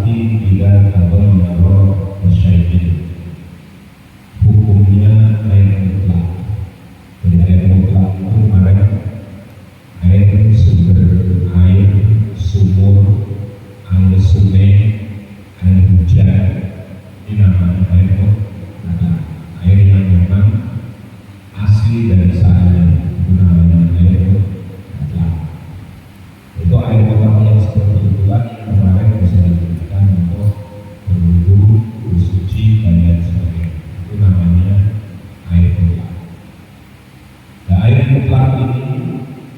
tidak atau menurut syai'in. Hukumnya air mutlak. Jadi air mutlak itu kemarin air sumber air, sumur, air sungai, air hujan, ini namanya air mutlak. Air yang memang asli dari sana, itu namanya air mutlak. Itu air mutlak yang seperti itulah yang kemarin bisa digunakan untuk berwudu, bersuci, dan lain sebagainya. Itu namanya air mutlak. Nah, air mutlak ini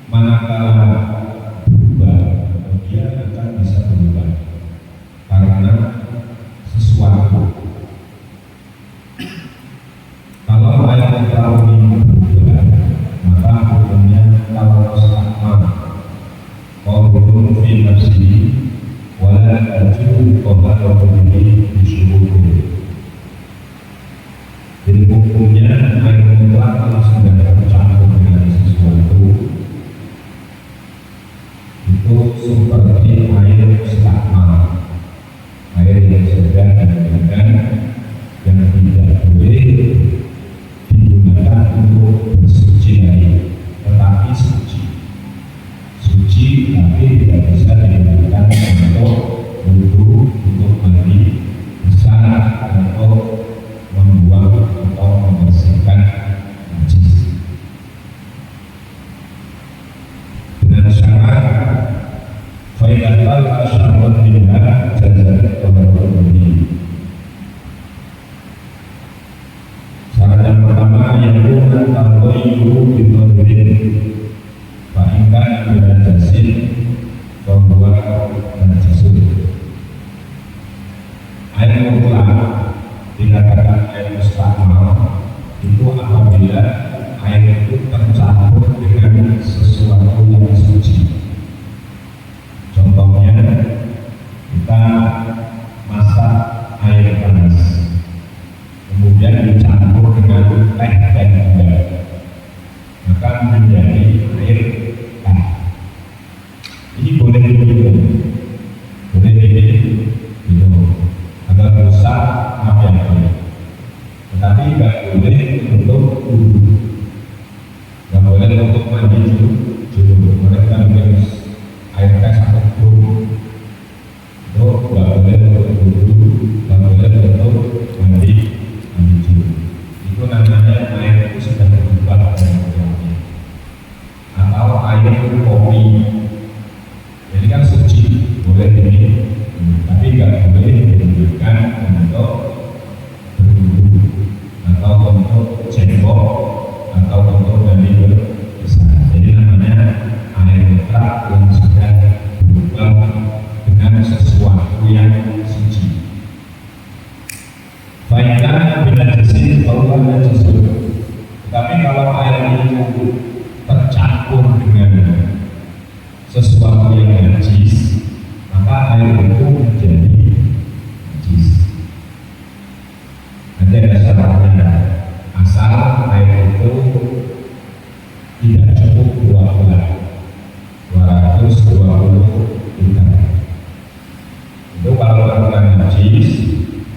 manakala berubah, dia akan bisa berubah karena sesuatu. Kalau air mutlak ini berubah, maka hukumnya kalau sama qaulun fi nafsihi wala tajib qabla qawlihi bisyuruh. Jadi hukumnya air mutlak kalau sudah tercampur dengan sesuatu itu seperti air mustakmal, air yang sudah digunakan yang tidak boleh digunakan untuk bersuci lagi, tetapi suci tapi tidak bisa digunakan untuk wudu, untuk mandi besar, untuk membuang atau membersihkan najis. Dengan syarat faidatal asyarun minha jazakat qadarul. Syarat yang pertama yang bukan tawayyuhu bidhahrin fa in kana min najasin wa huwa najasun. Air mutlak dikatakan air mustakmal itu apabila air itu tercampur dengan sesuatu yang suci. Contohnya kita masak air panas, kemudian dicampur dengan teh dan gula, maka menjadi air teh. Ini boleh diminum, agar rusak apa yang boleh, tetapi tidak boleh untuk wudu, tidak boleh untuk mandi junub. Mereka mungkin air teh atau belum, itu tidak boleh untuk wudu, tidak boleh untuk mandi junub. Itu namanya air itu sudah berubah dari orangnya. Atau air kopi, jadi kan suci, boleh diminum, tapi tidak boleh digunakan untuk berwudu atau untuk cebok atau untuk mandi besar. Jadi namanya air mutlak yang sudah berubah dengan sesuatu yang suci. Faidah bila jisi Allah najis. Tapi kalau air itu tercampur dengan sesuatu yang najis, maka air itu menjadi najis. Nanti ada syaratnya, asal air itu tidak cukup 220 liter. Itu kalau kita najis,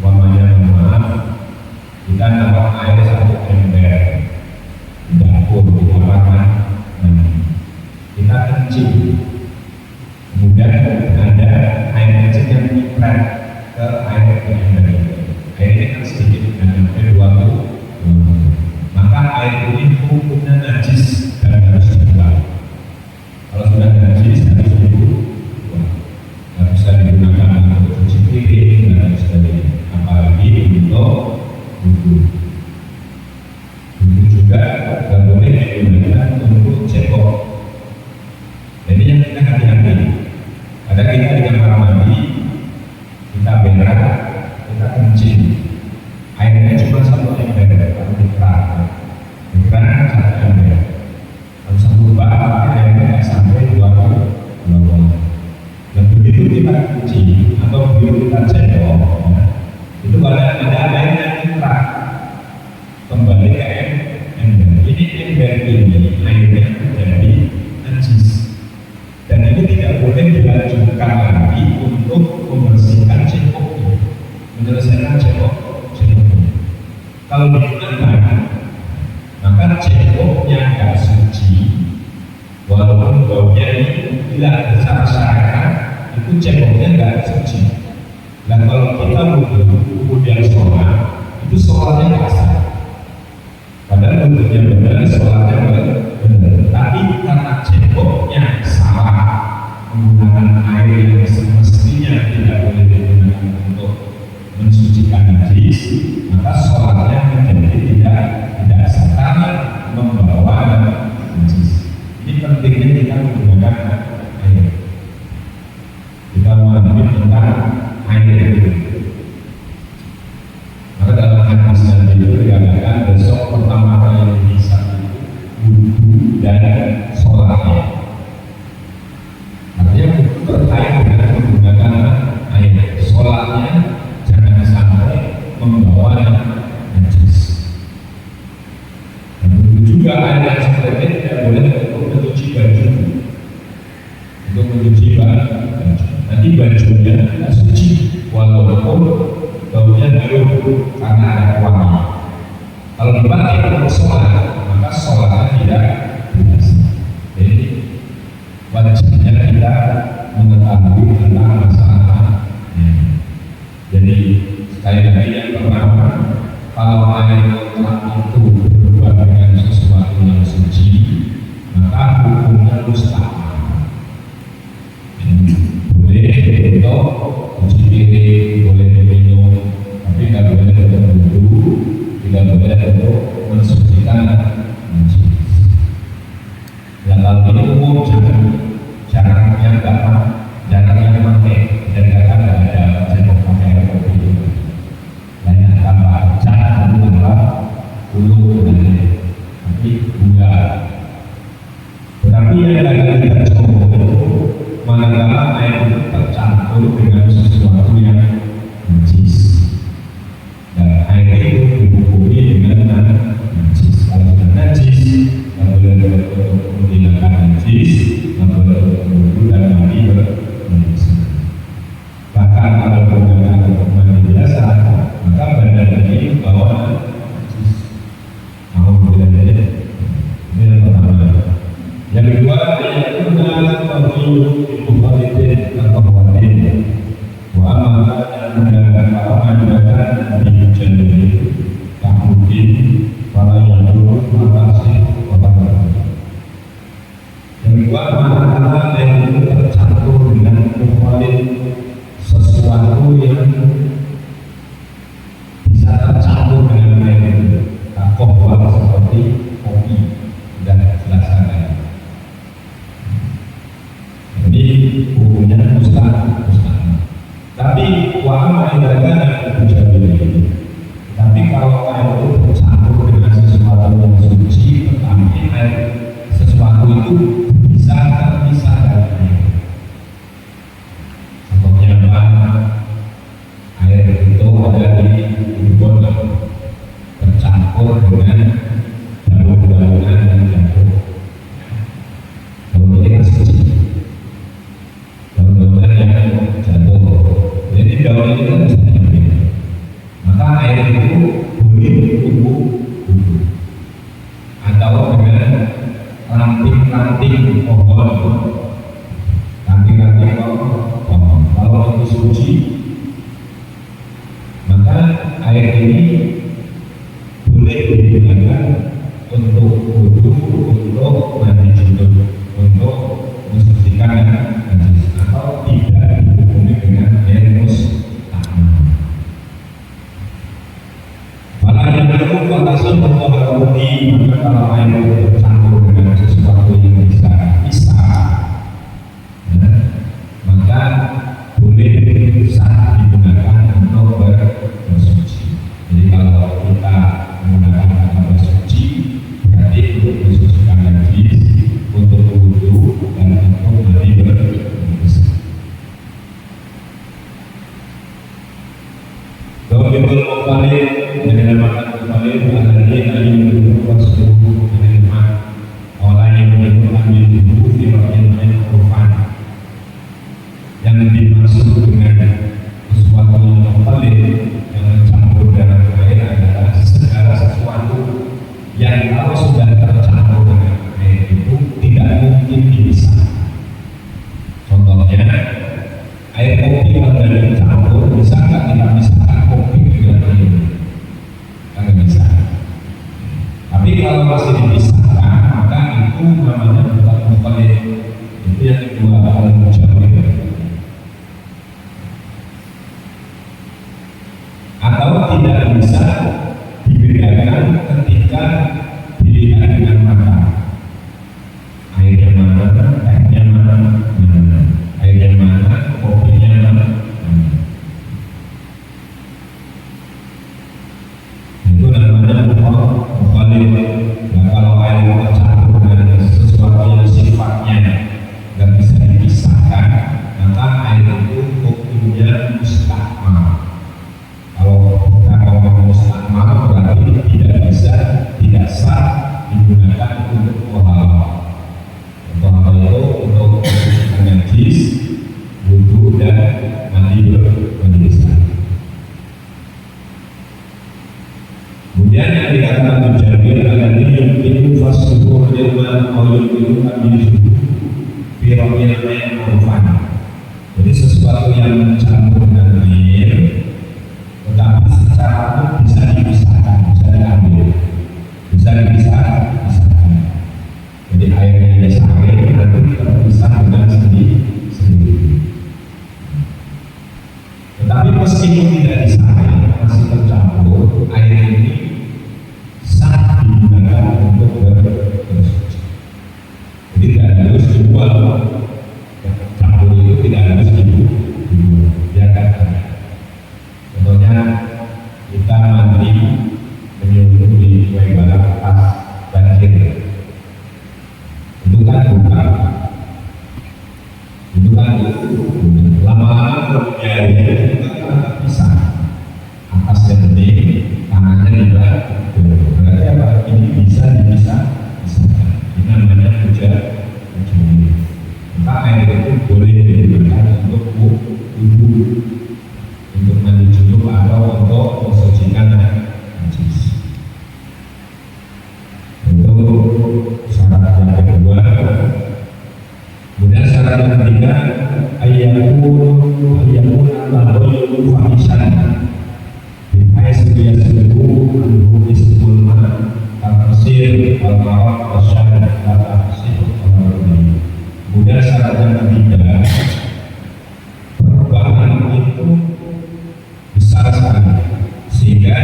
umpamanya maaf, kita naruh air 1 ember di dapur, di kamar kita kencing, kemudian ada air kecil yang nyiprat ke air ember. Air ini kan sedikit, sampai 20, maka air ini hukumnya najis dan harus dibuang. Kalau sudah najis harus dibuang, nggak bisa digunakan untuk cuci piring dan sebagainya, apalagi untuk wudu. Wudu juga nggak boleh digunakan untuk cebok. Jadi yang kita hati-hati. Ada kita di kamar mandi, kita berak, kita menyelesaikan ceboknya. Kalau digunakan, maka ceboknya nggak suci, walaupun baunya ini tidak bersyarat-syaratkan, itu ceboknya nggak suci. Dan kalau kita wudhu kemudian sholat, itu sholatnya nggak sah. Padahal wudhunya benar, sholatnya benar. Tapi karena ceboknya salah, menggunakan air yang semestinya tidak boleh digunakan untuk mensucikan najis, maka sholatnya menjadi tidak sah karena membawa najis. Ini pentingnya kita menggunakan air. Kita memahami tentang air itu. Maka dalam hadis Nabi itu dikatakan besok pertama kali yang bisa wudhu dan sholatnya. Artinya wudhu terkait dengan menggunakan air. Sholatnya jangan sampai membawa najis. Dan begitu juga air yang seperti ini tidak boleh untuk mencuci baju. Untuk mencuci baju. Nanti bajunya tidak suci walaupun baunya harum karena ada wangi. Kalau dipakai untuk sholat, maka sholatnya tidak sah. Jadi wajibnya kita mengetahui tentang masalah ini. Jadi sekali lagi yang pertama, kalau air kotor itu berubah dengan sesuatu yang suci, maka hukumnya mustahil. Boleh untuk cuci piring, boleh diminum, tapi tidak boleh untuk wudhu, tidak boleh untuk mensucikan najis. Yang kalau ini umum jarangnya pakai, dan kadang ada cebok pakai air kopi itu. Banyak tambah cat, tambah bulu dan tapi enggak. Tetapi yang lagi kita coba manakala air itu tercampur dengan sesuatu yang najis, dan air itu dihukumi dengan najis. Kalau sudah najis, tidak boleh untuk menghilangkan najis, tidak boleh untuk wudhu dan mandi bernajis. Bahkan kalau menggunakan mandi biasa, maka badan ini bawa najis. Alhamdulillah. Ini yang pertama. Yang kedua, yang kedua Bukharitin atau Bukharitin wa amanah dan di jalur tahudin para yang dulu makasih kepada. Yang kedua, manakala yang itu tercampur dengan Bukhari, sesuatu yang bisa tercampur dengan air itu, alkohol seperti kopi dan jelaskan. Jadi hukumnya mustahil. Tapi wahana ibadah ini. Tapi kalau air itu bercampur dengan sesuatu yang suci, tetapi air sesuatu itu bisa terpisah dari air. Contohnya apa? Air itu ada di botol, bercampur dengan daun-daunan dan jamur. Daun ini suci. Daun-daunan yang jatuh. Jadi daun itu kan bisa diambil. Maka air itu boleh tumbuh atau dengan ranting-ranting pohon, ranting-ranting pohon. Kalau itu suci, maka air ini boleh digunakan untuk wudhu, untuk mandi junub, untuk mensucikan najis, atau tidak dihukumi dengan air mustahil. Kalau yang kedua, fatasul mutahharati, maka kalau air itu bercampur dengan sesuatu yang bisa, maka boleh sah digunakan untuk bersuci. Jadi kalau kita menggunakan kata bersuci, berarti untuk mensucikan najis, untuk wudhu dan untuk mandi bersih. Bibul Muqallid dengan makan Muqallid adalah yang menyebut seluruh kalimat orang yang menyebut ambil dulu di bagian kurban. Yang dimaksud dengan sesuatu yang Muqallid kopi kalau dari campur, bisa nggak kita pisahkan kopi dengan air? Nggak bisa. Tapi kalau masih dipisahkan, maka itu namanya bukan mukallid. Itu yang kedua al-mujawir. Atau tidak bisa dibedakan ketika dilihat dengan mata. Airnya mana, tehnya mana, airnya mana, kopinya mana. Itu namanya mukallid. Nah, kalau air tercampur dengan sesuatu yang sifatnya nggak bisa dipisahkan, maka air itu hukumnya mustakmal. Kalau kita ngomong mustakmal berarti tidak sah digunakan untuk muhalal. Muhalal itu untuk najis, wudu dan mandi berbisa. Kemudian yang dikatakan mujawir adalah yang itu fasbuh ilman awal itu ambil firman yang mufan. Jadi sesuatu yang mencampur dengan air, tetapi secara umum bisa dipisahkan, bisa diambil, bisa dipisahkan. Jadi airnya biasa air nanti terpisah dengan sendiri. Tetapi meskipun tidak disaring, masih tercampur, air ini sah digunakan untuk bersuci. Jadi tidak harus dibuang, campur itu tidak harus dibuang, biarkan saja. Contohnya kita mandi menyuruh di barat pas banjir, itu kan bukan, lama-lama biayanya itu kan pisah, atasnya bening, tangannya juga, berarti apa? Ini bisa dipisahkan. Ini namanya mujawir. Maka air itu boleh digunakan untuk wudu, untuk mandi junub atau untuk mensucikan najis. Itu syarat yang kedua. Kemudian syarat yang ketiga, ayakun al-bayu fahisan bimai sebiya sebuah anhu ismulma al-qasir al-marak al-syar al-qasir al-marak. Kemudian syarat yang ketiga, perubahan itu besar sekali sehingga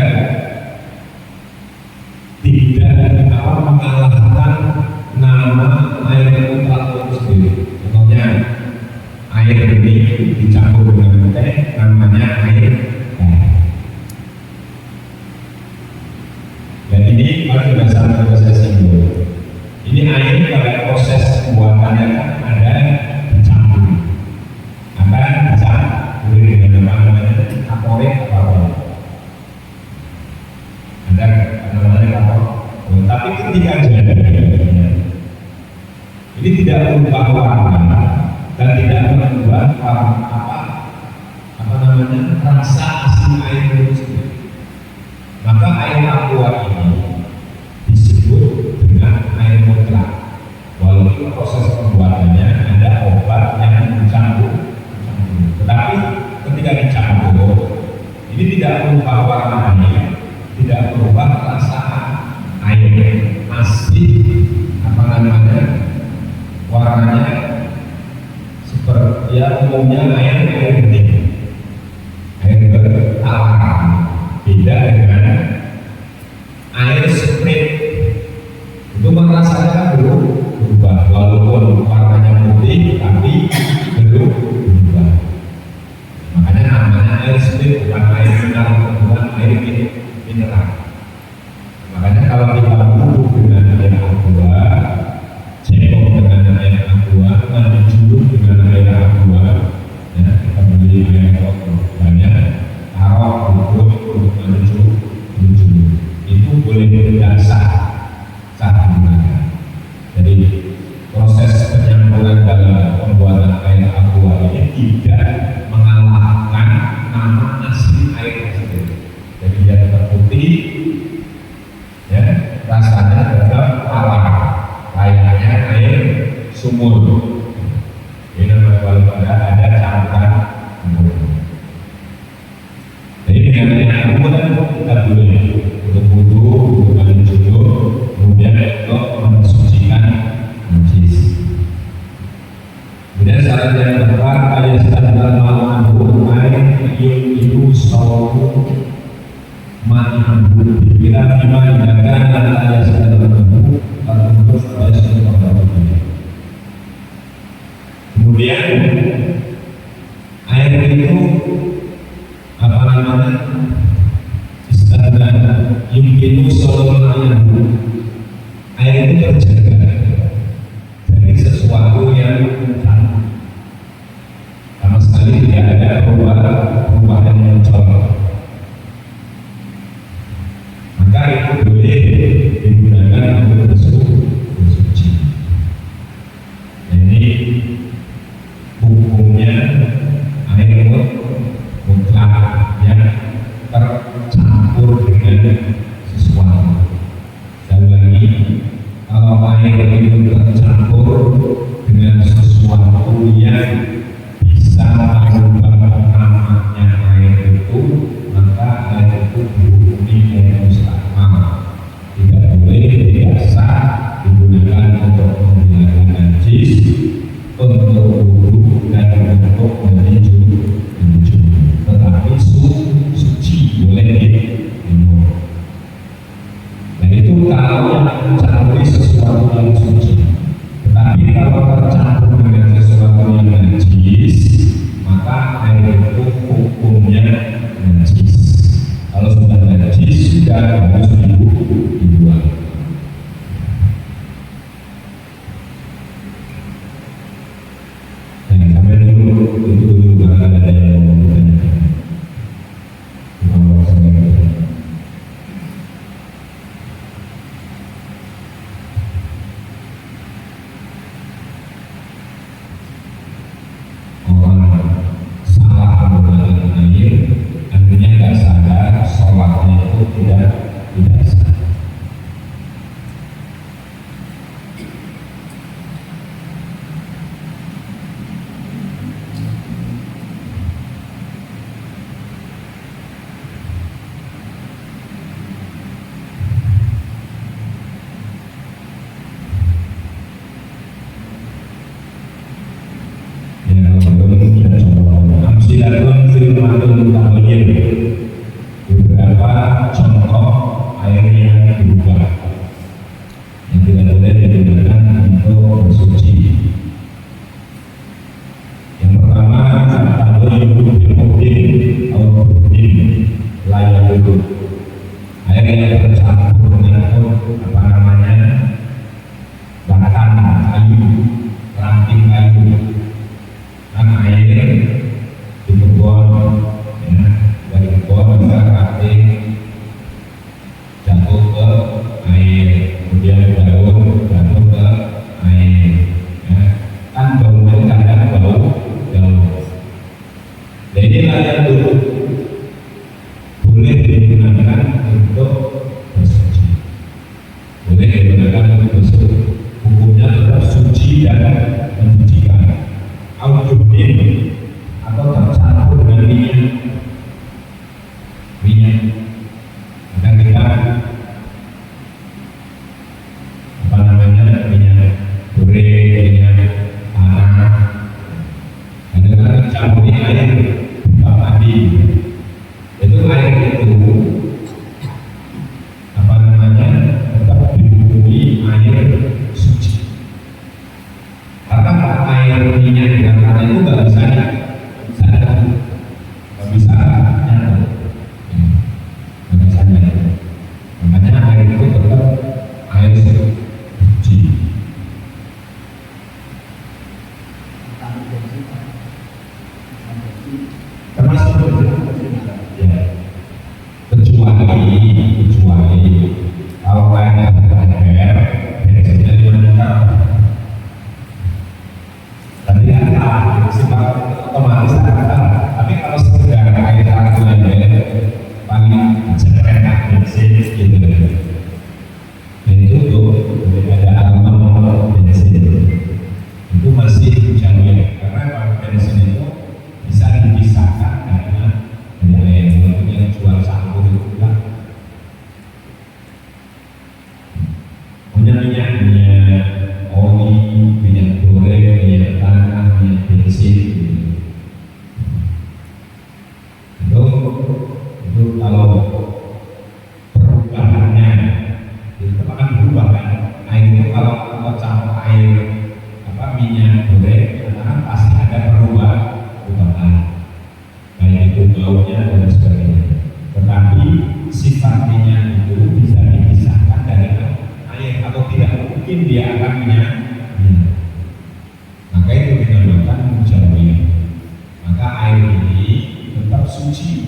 tidak mengalahkan nama air mutlak itu sendiri. Contohnya air ini dicampur dengan teh, namanya air teh. Dan ini pada dasarnya saya singgung. Ini air pada proses pembuatannya kan ada dicampur, akan dicampur dengan apa namanya kaporit atau ada namanya kaporit. Tapi ketika jadinya ini tidak berubah warna dan tidak mengubah apa namanya rasa asli air itu sendiri. Maka air aqua ini disebut dengan air mutlak, walaupun proses pembuatannya ada obat yang dicampur. Tetapi ketika dicampur, ini tidak berubah warna air, tidak berubah rasa air asli, apa namanya, warnanya seperti ya umumnya air bening, air bertawaran. Beda dengan air sprit, itu rasanya belum berubah, walaupun warnanya putih tapi belum berubah. Makanya namanya air sprit, bukan air mineral, bukan air mineral. Makanya kalau kita wudu dengan air aqua, cebok dengan air aqua, mandi junub dengan air aqua, ya, kita beli air aqua banyak, taruh untuk mandi junub, itu boleh berbeda ma'ambu bila bima dinakan antara segala ma'ambu untuk ada semua orang. Kemudian air itu apa namanya istilahnya yumkinu shololanya, air itu terjaga dari sesuatu yang sama sekali tidak ada perubahan yang muncul, maka itu boleh digunakan untuk bersuci. Ini hukumnya air mutlak yang tercampur dengan sesuatu. Dan lagi kalau air itu tercampur dengan sesuatu yang bisa mengubah namanya air itu, maka air itu dihukumi air mustahmal, tidak boleh biasa digunakan untuk menghilangkan najis, untuk wudhu dan untuk menuju, tetapi suci boleh diminum. Dan itu kalau yang mencampuri sesuatu yang suci. Tetapi kalau tercampur dengan sesuatu yang najis, maka air itu hukumnya najis. Kalau sudah najis, sudah harus dibuang. Sampai dulu kalau ada yang mau ditanyakan. Orang salah menggunakan air, artinya nggak sadar, sholatnya itu tidak sah. Amsilatun firmatun tabayyin, beberapa contoh air yang berubah yang tidak boleh digunakan untuk bersuci. Yang pertama, tabayyin bilmudin atau burdin layak dulu, air yang tercampur dengan apa namanya batang kayu, ranting kayu. Karena air di kebun, dari kebun bisa ranting jatuh ke air, kemudian daun jatuh ke air, kan baunya kadang bau daun. Jadi layak dulu boleh digunakan untuk bersuci, boleh digunakan untuk bersuci, hukumnya tetap suci dan mensucikan. Al-Jubin atau tercampur dengan minyak kadang kita apa namanya minyak goreng, minyak tanah, kadang-kadang tercampur air mandi, itu air itu apa namanya tetap dihukumi air suci. Karena air minyak dengan tanah itu nggak bisa nyatu, makanya air itu tetap air suci. Termasuk ya, kecuali kalau airnya berember, biasanya dimandikan. Tadi ada sifat otomatis ada, tapi kalau sekedar air tanah paling enak bensin gitu, itu tuh ada aroma bensin itu masih jauh, karena kalau bensin itu bisa dipisah. baunya dan sebagainya. Tetapi sifat minyak itu bisa dipisahkan dari air atau tidak mungkin dia akan minyak. Maka itu dinamakan menjauhi. Maka air ini tetap suci,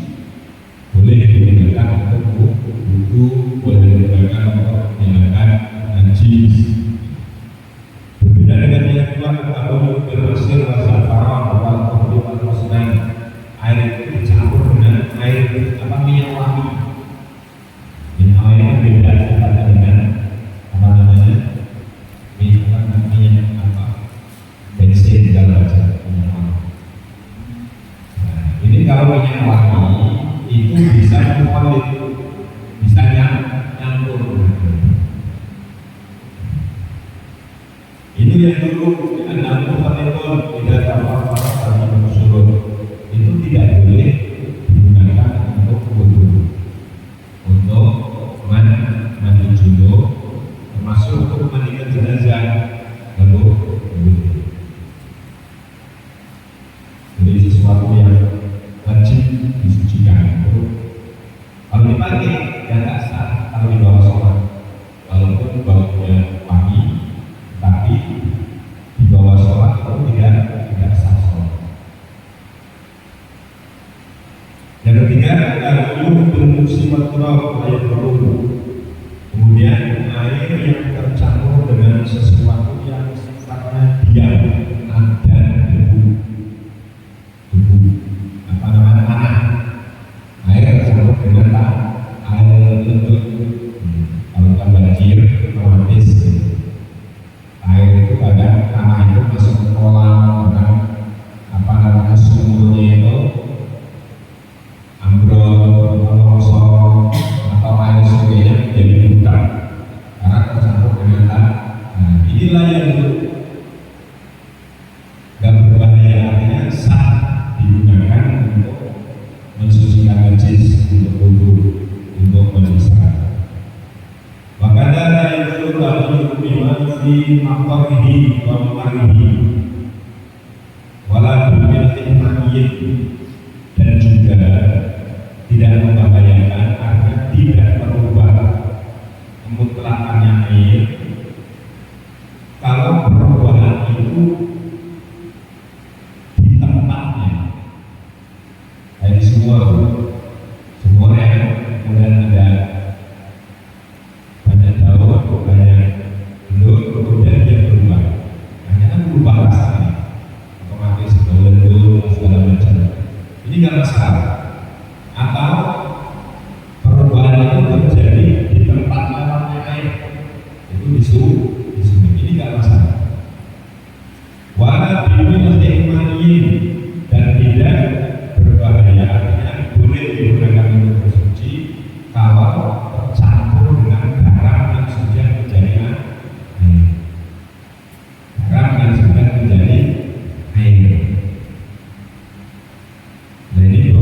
boleh digunakan untuk wudhu, boleh digunakan untuk menghilangkan najis. Berbeda dengan yang kedua, kalau bermasir rasa faron atau kebutuhan muslim, air itu dicampur dengan air minyak wangi. Minyak wangi itu beda sifatnya dengan apa namanya minyak bensin segala macam minyak wangi. Nah, ini kalau minyak wangi itu bisa mengolit, bisa nyampur. Ini yang dulu anak muhammad tidak dapat para surut itu tidak boleh digunakan untuk wudhu, untuk mandi junub, termasuk untuk mandikan jenazah lalu wudhu. Jadi sesuatu yang wajib disucikan. Kalau dipakai ya tak sah kalau dibawa sholat, walaupun baunya wangi, tapi dibawa sholat itu tidak sah sholat. Yang ketiga, al-wudu bil-musibat turab ayat berwudu. Kemudian air yang tercampur dengan sesuatu yang sifatnya diam, ada debu, apa namanya tanah. Air tercampur dengan air lembut. Kalau kita banjir otomatis air itu kadang tanah itu masuk ke kolam, kadang apa namanya sumurnya itu ambrol, longsor atau air sungainya menjadi budak karena tercampur dengan tanah. Nah, inilah yang gak berbahaya, artinya sah digunakan untuk mensucikan najis, untuk wudhu, untuk memisahkan. Makanya yang kedua bima fi maqarihi wa maqarihi wala bi'atin mayyit, dan juga tidak membahayakan agar tidak merubah kemutlakannya air kalau perubahan itu di tempatnya. Dari sumur yang kemudian ada banyak daun, banyak belut, kemudian dia berubah. Hanya kan berubah rasanya, otomatis belut segala macam. Ini nggak masalah. Atau perubahan itu terjadi di tempat lewatnya air, itu di sungai. Ini nggak masalah. Wala bi'atin mayyit, dan tidak berbahaya, artinya boleh digunakan untuk bersuci kalau tercampur dengan garam yang sudah menjadi air. Garam yang sudah menjadi air. Nah ini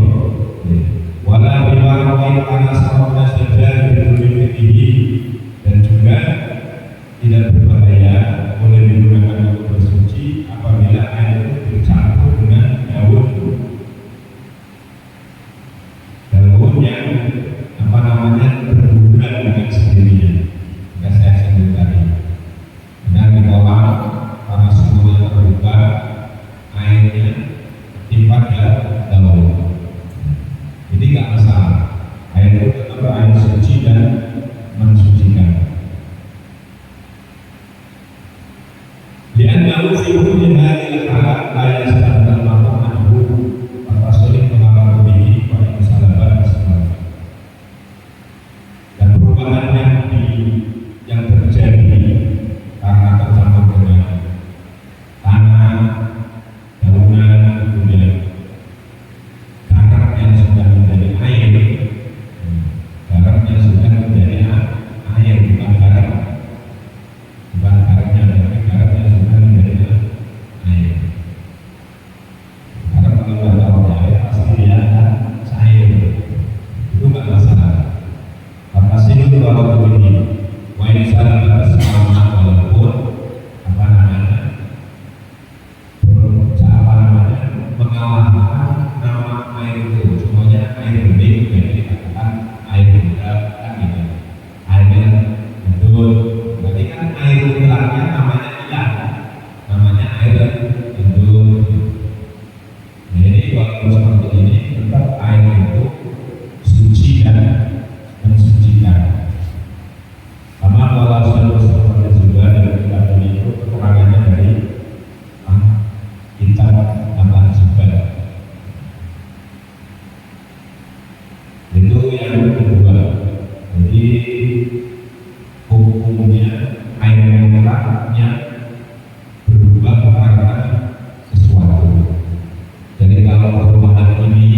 kalau perumahan ini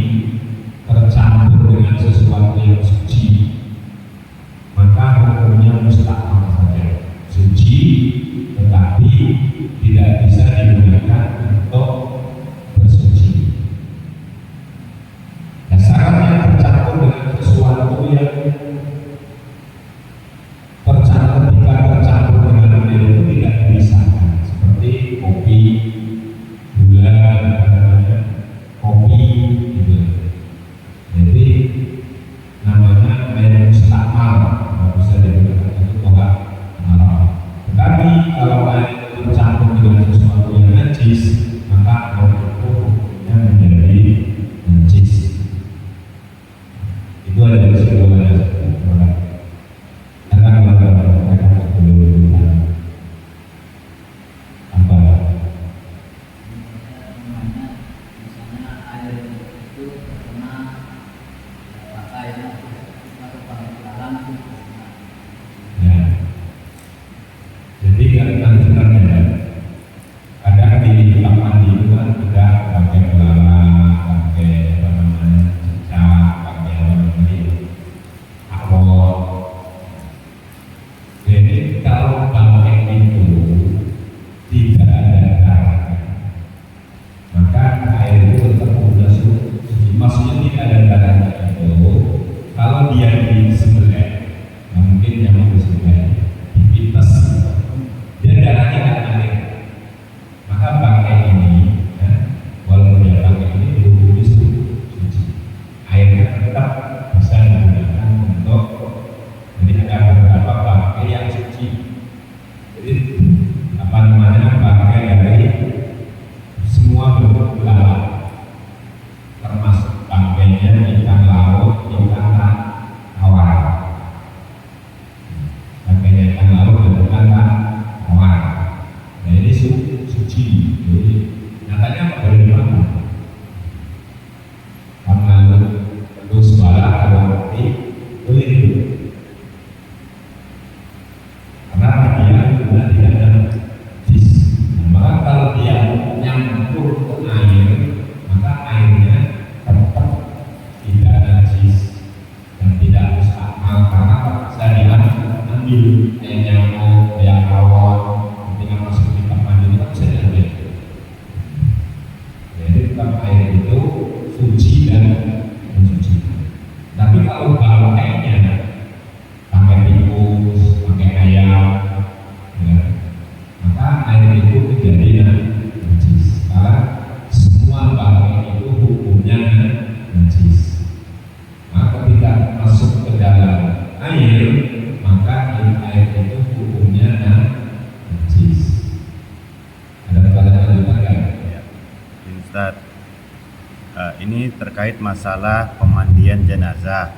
tercampur dengan sesuatu yang suci, maka hukumnya mustahil saja, suci tetapi tidak bisa digunakan untuk bersuci. Dan syaratnya tercampur dengan sesuatu yang tercampur dengan air itu tidak dipisahkan, seperti kopi, gula, kopi gitu. Jadi namanya air mustakmal, nggak bisa digunakan untuk tolak haram. Tetapi kalau air itu bercampur dengan sesuatu yang najis, maka air itu hukumnya menjadi najis. Itu ada kesimpulannya. Ini terkait masalah pemandian jenazah.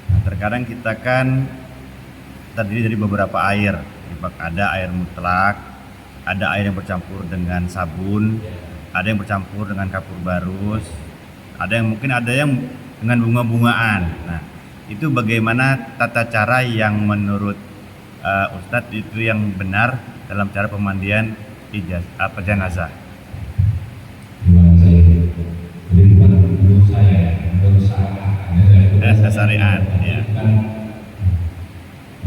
Nah, terkadang kita kan terdiri dari beberapa air. Ada air mutlak, ada air yang bercampur dengan sabun, ada yang bercampur dengan kapur barus, ada yang dengan bunga-bungaan. Nah, itu bagaimana tata cara yang menurut Ustadz itu yang benar dalam cara pemandian jenazah? Syariat, ya.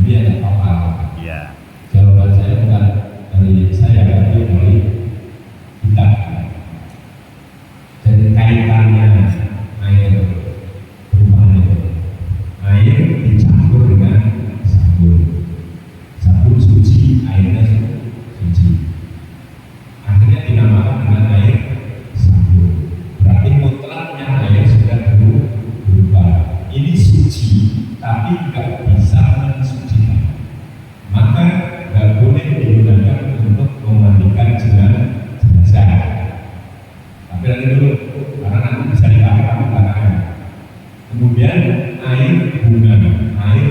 Ini ada apa? Ya. Jawaban saya bukan dari saya, tapi dari kita. Jadi kaitannya air perubahan itu, air dicampur dengan sabun suci, airnya suci. Akhirnya dinamakan dengan air sabun. Berarti mutlaknya air sudah berubah. Ini suci, tapi nggak bisa mensucikan. Maka nggak boleh digunakan untuk memandikan jenazah. Tapi nanti dulu, karena nanti bisa dipakai tapi belakangan. Kemudian air bunga, air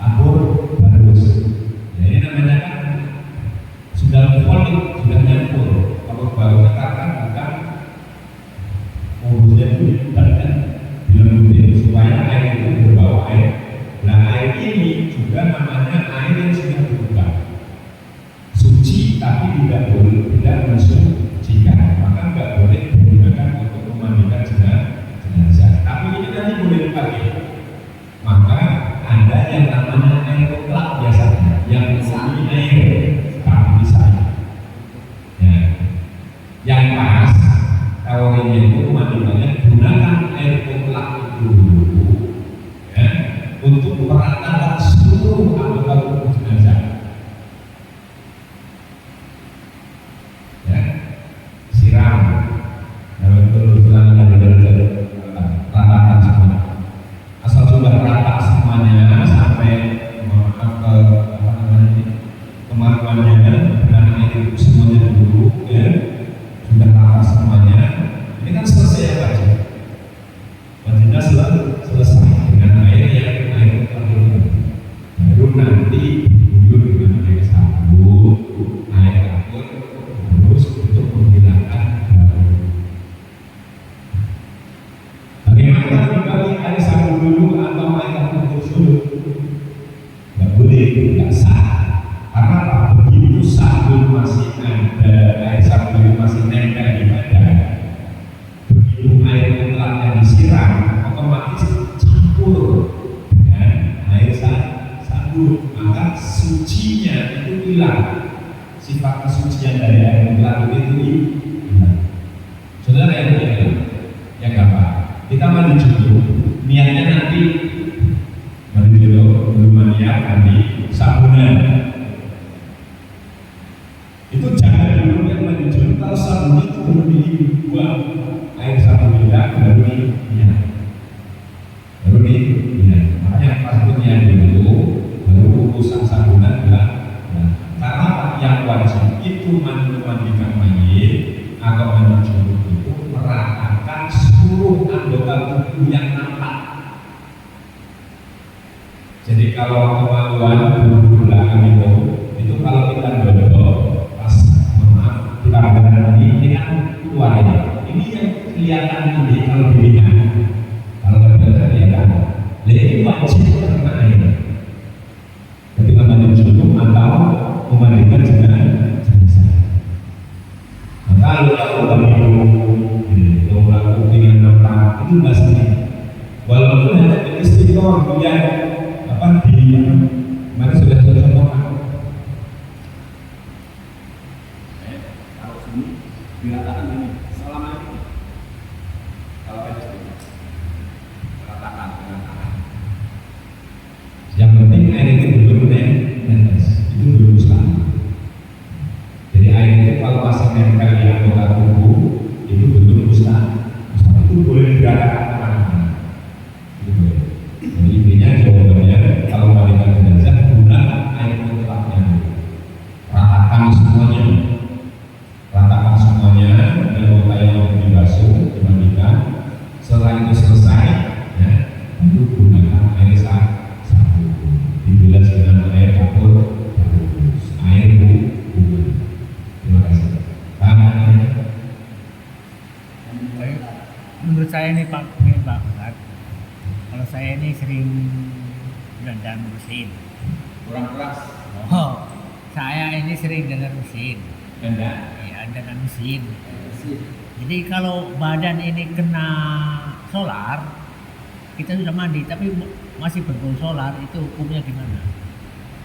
kapur barus. Ya, ini namanya kan sudah polik, sudah nyampur. Kalau baru katakan bukan urusnya itu dan supaya air itu berbau air. Nah, air ini juga namanya air yang sudah berubah suci, tapi tidak boleh tidak mensucikan. Maka nggak boleh digunakan untuk itu nggak sah. Karena apa? Begitu sabun masih ada, air sabun itu masih nempel di badan, begitu air mutlaknya disiram, otomatis campur dengan air sabun, maka sucinya itu hilang. Sifat kesucian dari air mutlak itu hilang. Saudara yang punya yang gampang, kita mandi junub, niatnya nanti mandi junub belum niat mandi sabunan. Itu jangan dulu yang mandi junub kalau sabun itu belum dibuang, air sabun tidak baru niat, baru niat. Makanya pas niat dulu baru urusan sabunan bilang. Karena yang wajib itu memandikan mayit atau mandi junub itu meratakan seluruh anggota tubuh yang nampak. Jadi kalau kemaluan bulu belakang itu kalau kita dodol pas maaf kita benar ini kan keluar ini yang kelihatan ini kalau dilihat, kalau tidak kelihatan. Jadi wajib karena air. Ketika mandi junub atau memandikan jenazah. Maka kalau melakukan dengan nampak itu nggak sendiri. Walaupun hanya istiqomah kemudian apa di mana sudah contoh. Kalau sini dikatakan ini selama ini kalau ada katakan dengan tangan. Yang penting air itu belum netes, itu belum selama. Jadi air itu kalau masih nempel di anggota tubuh itu belum mustahil. Itu boleh dikatakan kemana-mana. Itu boleh. Jadi intinya jawabannya kalau mandikan jenazah gunakan air mutlaknya, ratakan semuanya, dan anggota yang dibasuh dimandikan. Setelah itu selesai, ya, itu gunakan air sabun, dibilas dengan air kapur, air bukan. Terima kasih. Paham? Menurut saya ini Pak Ustadz, kalau saya ini sering belajar mesin. Kurang keras. Oh, saya ini sering dengar mesin. Anda? Ya, dengan mesin. Jadi kalau badan ini kena solar, kita sudah mandi, tapi masih berbau solar, itu hukumnya gimana?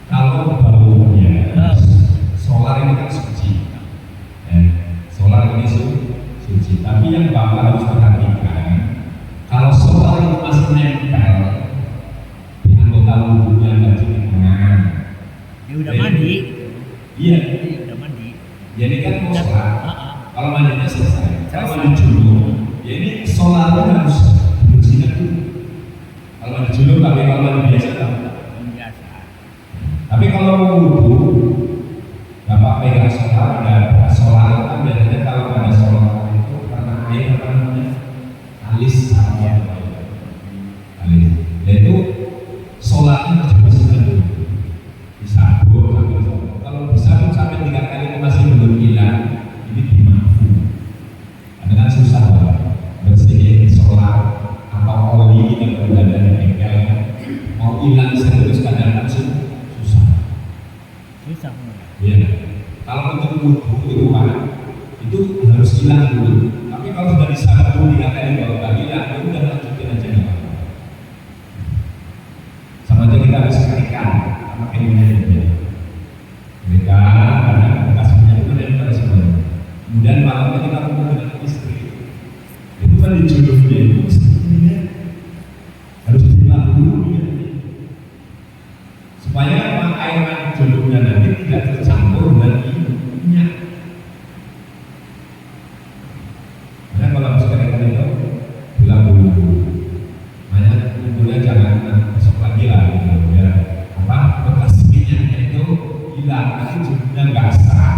Kalau baunya, solar ini kan suci. Solar ini suci. Tapi yang Bapak harus perhatikan, kalau solar itu masih nempel di anggota tubuhnya nggak cuci tangan. Ya udah mandi. Iya. Ya, udah mandi. Jadi kan mau sholat. Kalau mandinya selesai. Kalau Selesai. mandi junub, ya ini solarnya harus dibersihkan dulu. Kalau mandi junub, tapi kalau mandi biasa tak. Biasa. Tapi kalau mau wudhu, Bapak pegang solar, ada bekas solar kan biasanya kalau ada solar itu karena air apa namanya alis sama alis. Dan itu solarnya harus dibersihkan dulu. Disabun sampai solar. Kalau disabun sampai 3 kali masih belum hilang, ini dimaafkan. Karena kan susah Bapak bersihin solar atau oli yang berada di bengkel, mau hilang serius kadang-kadang susah. Susah. Ya, kalau untuk wudhu itu kan itu harus hilang dulu. Tapi kalau sudah disabun 3 kali baru nggak hilang, ya udah lanjutin aja nggak apa-apa. Sama aja kita harus kerikan, sama kainnya aja. Kerikan karena bekasnya itu dan pada semuanya. Kemudian malamnya kita kumpul dengan istri. Itu kan di junubnya itu sebenarnya harus dihilang dulu ya. Supaya air mandi junubnya nanti tidak tercampur dengan minyak. Karena kalau habis keringan itu bilang dulu, makanya kumpulnya jangan besok lagi lah gitu ya. Apa bekas minyaknya itu hilang, nanti junubnya nggak sah,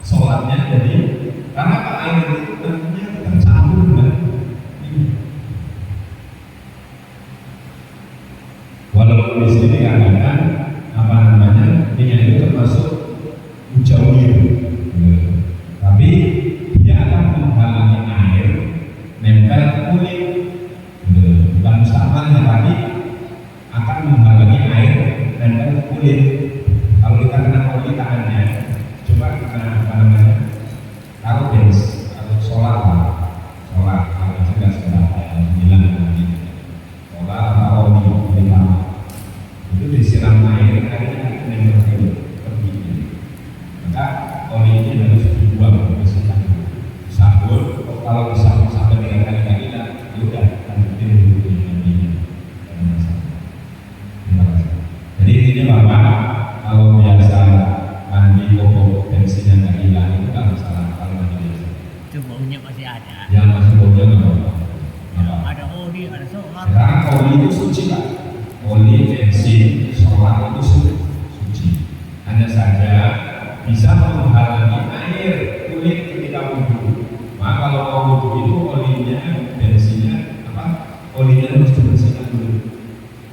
sholatnya jadi karena pak air itu nantinya tercampur dengan minyak. Walaupun di sini kadang-kadang apa namanya minyak itu termasuk mujawir, tapi dia akan menghalangi air nempel ke kulit, bukan mustahil, tapi akan menghalangi air nempel ke kulit. kulit. Kalau kita kena oli tangannya, coba kita apa namanya? Taruh bens, taruh solar lah, solar. Kalau sudah seberapa ya, bilang nanti solar atau oli pertama itu disiram air, airnya akan menempel pergi. Maka oli ini harus dibuang, bersihkan sabun. Kalau disabun sampai 3 kali lagi, ya udah lanjutin dulu nantinya. Jadi intinya Bapak, kalau biasa mandi popok bensinnya nggak hilang itu nggak masalah kalau mandi biasa. Itu baunya masih ada. Yang masih baunya nggak apa-apa. Ada oli, ada solar. Sekarang oli itu suci Pak. Oli, bensin, solar itu suci. Hanya saja bisa menghalangi air kulit ketika wudhu. Maka kalau mau wudhu itu olinya, bensinnya apa? Olinya harus dibersihkan dulu.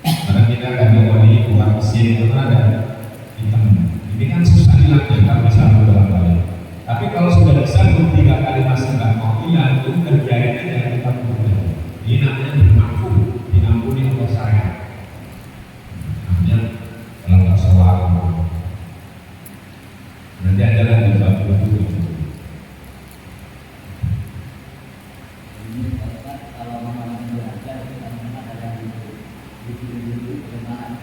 Karena kita ganti oli buat mesin itu ada hitam. Ini kan susah hilangnya, nggak bisa beberapa kali. Tapi kalau sudah disambung 3 kali masih nggak mau hilang, itu kerjain aja kita butuh. Ini namanya bermampu, diampuni oleh saya. Namanya kalau nggak sholat, nanti ada lagi bab wudhu. Kalau memang belajar kita memang ada yang dulu bagaimana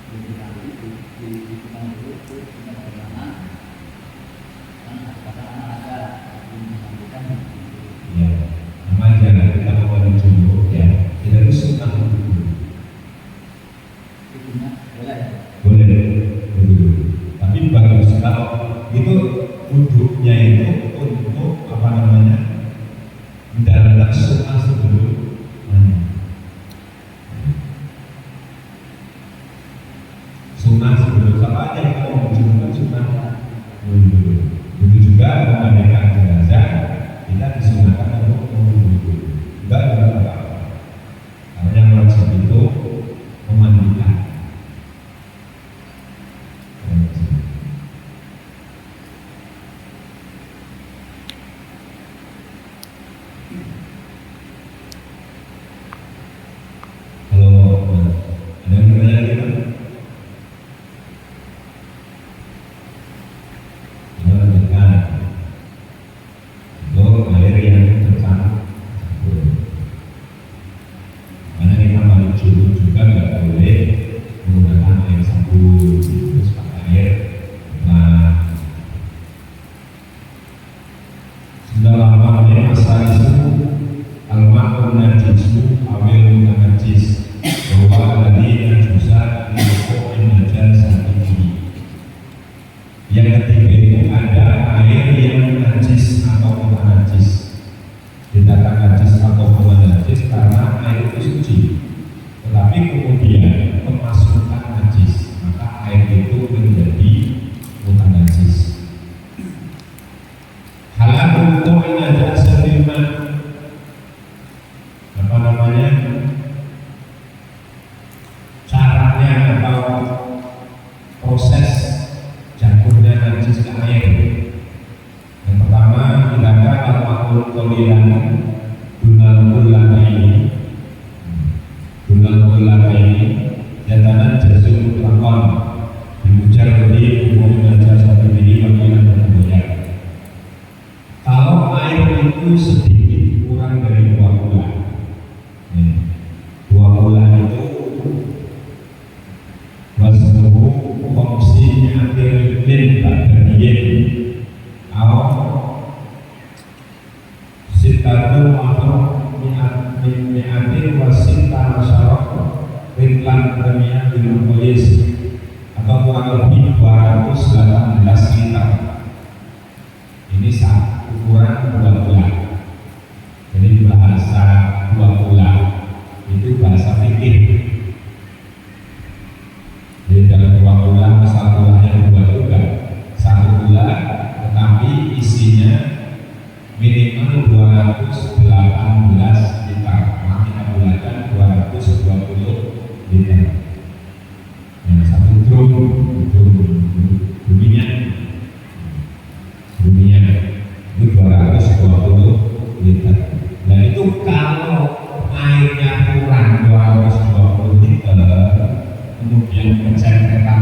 di bagaimana kan ada disambungkan Ya, nama jangan kita mau jomblo ya, kita harus sunnah dulu. itunya boleh. Boleh dulu. Tapi bagus kalau itu wudhunya itu untuk apa namanya? Menjalankan sunnah sebelum mandi. Sunnah sebelum apa aja yang mau menunjukkan sunnah wudhu. Begitu juga memandikan jenazah, kita disunahkan untuk wudhu. Enggak juga apa-apa. Karena yang wajib itu memandikan. Kalau ada yang bertanya lagi Pak? Kita lanjutkan. Itu air yang tercampur. Karena kita mandi junub juga nggak boleh menggunakan air sabun, terus pakai air sudah lama ya masa itu almarhum najismu awil najis bahwa tadi najusa dilakukan najar saat ini. Yang ketiga itu ada air yang najis atau bukan najis. Dikatakan najis atau bukan najis karena air itu suci. Tetapi kemudian kemasukan najis, maka air itu menjadi bukan najis. Halal untuk ada setiap apa namanya caranya atau proses jatuhnya najis ke air. Yang pertama kita akan makhluk kolian dunal ini jatanan jasum lakon diujar dari umum najis satu ini bagian bergoyang. Kalau air itu sedikit kurang dari 2 bulan, 2 bulan itu wasnuhu fungsinya lin bagian atau sitatu atau mi'atin wasita masyarakat ritlan demian dengan polis atau kurang lebih 218 liter. Ini saat ukuran 2 bulan. Jadi bahasa 2 bulan itu bahasa fikih. Jadi dalam 2 bulan asal bulannya 2 juga 1 bulan, tetapi isinya minimal 218 liter. Maka kita bulatkan 220 liter. Yang 1 drum minyak itu 220 liter. Nah itu kalau airnya kurang 220 liter, kemudian pencetretan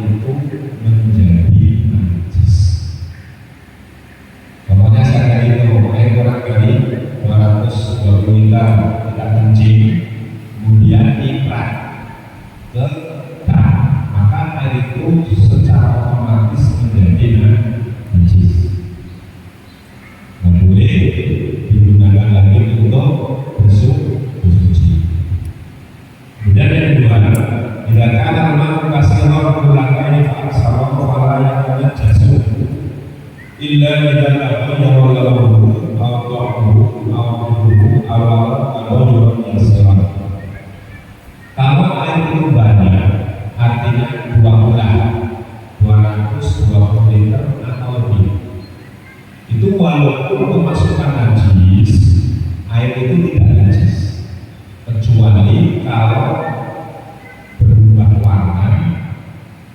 itu menjadi najis. Contohnya saya itu air kurang dari 220 liter kita kencing, kemudian diprak ke dam, maka air itu secara otomatis menjadi najis. Nggak boleh digunakan lagi untuk bersuci. Kemudian yang kedua, tidak ada memang kasiron ulangkai faksaron falayaknya jasuh illa tidak ada yang lalu awal kalau yang kalau air itu banyak, artinya 220 liter atau lebih, itu walaupun kemasukan najis, air itu tidak najis kecuali kalau berubah warna,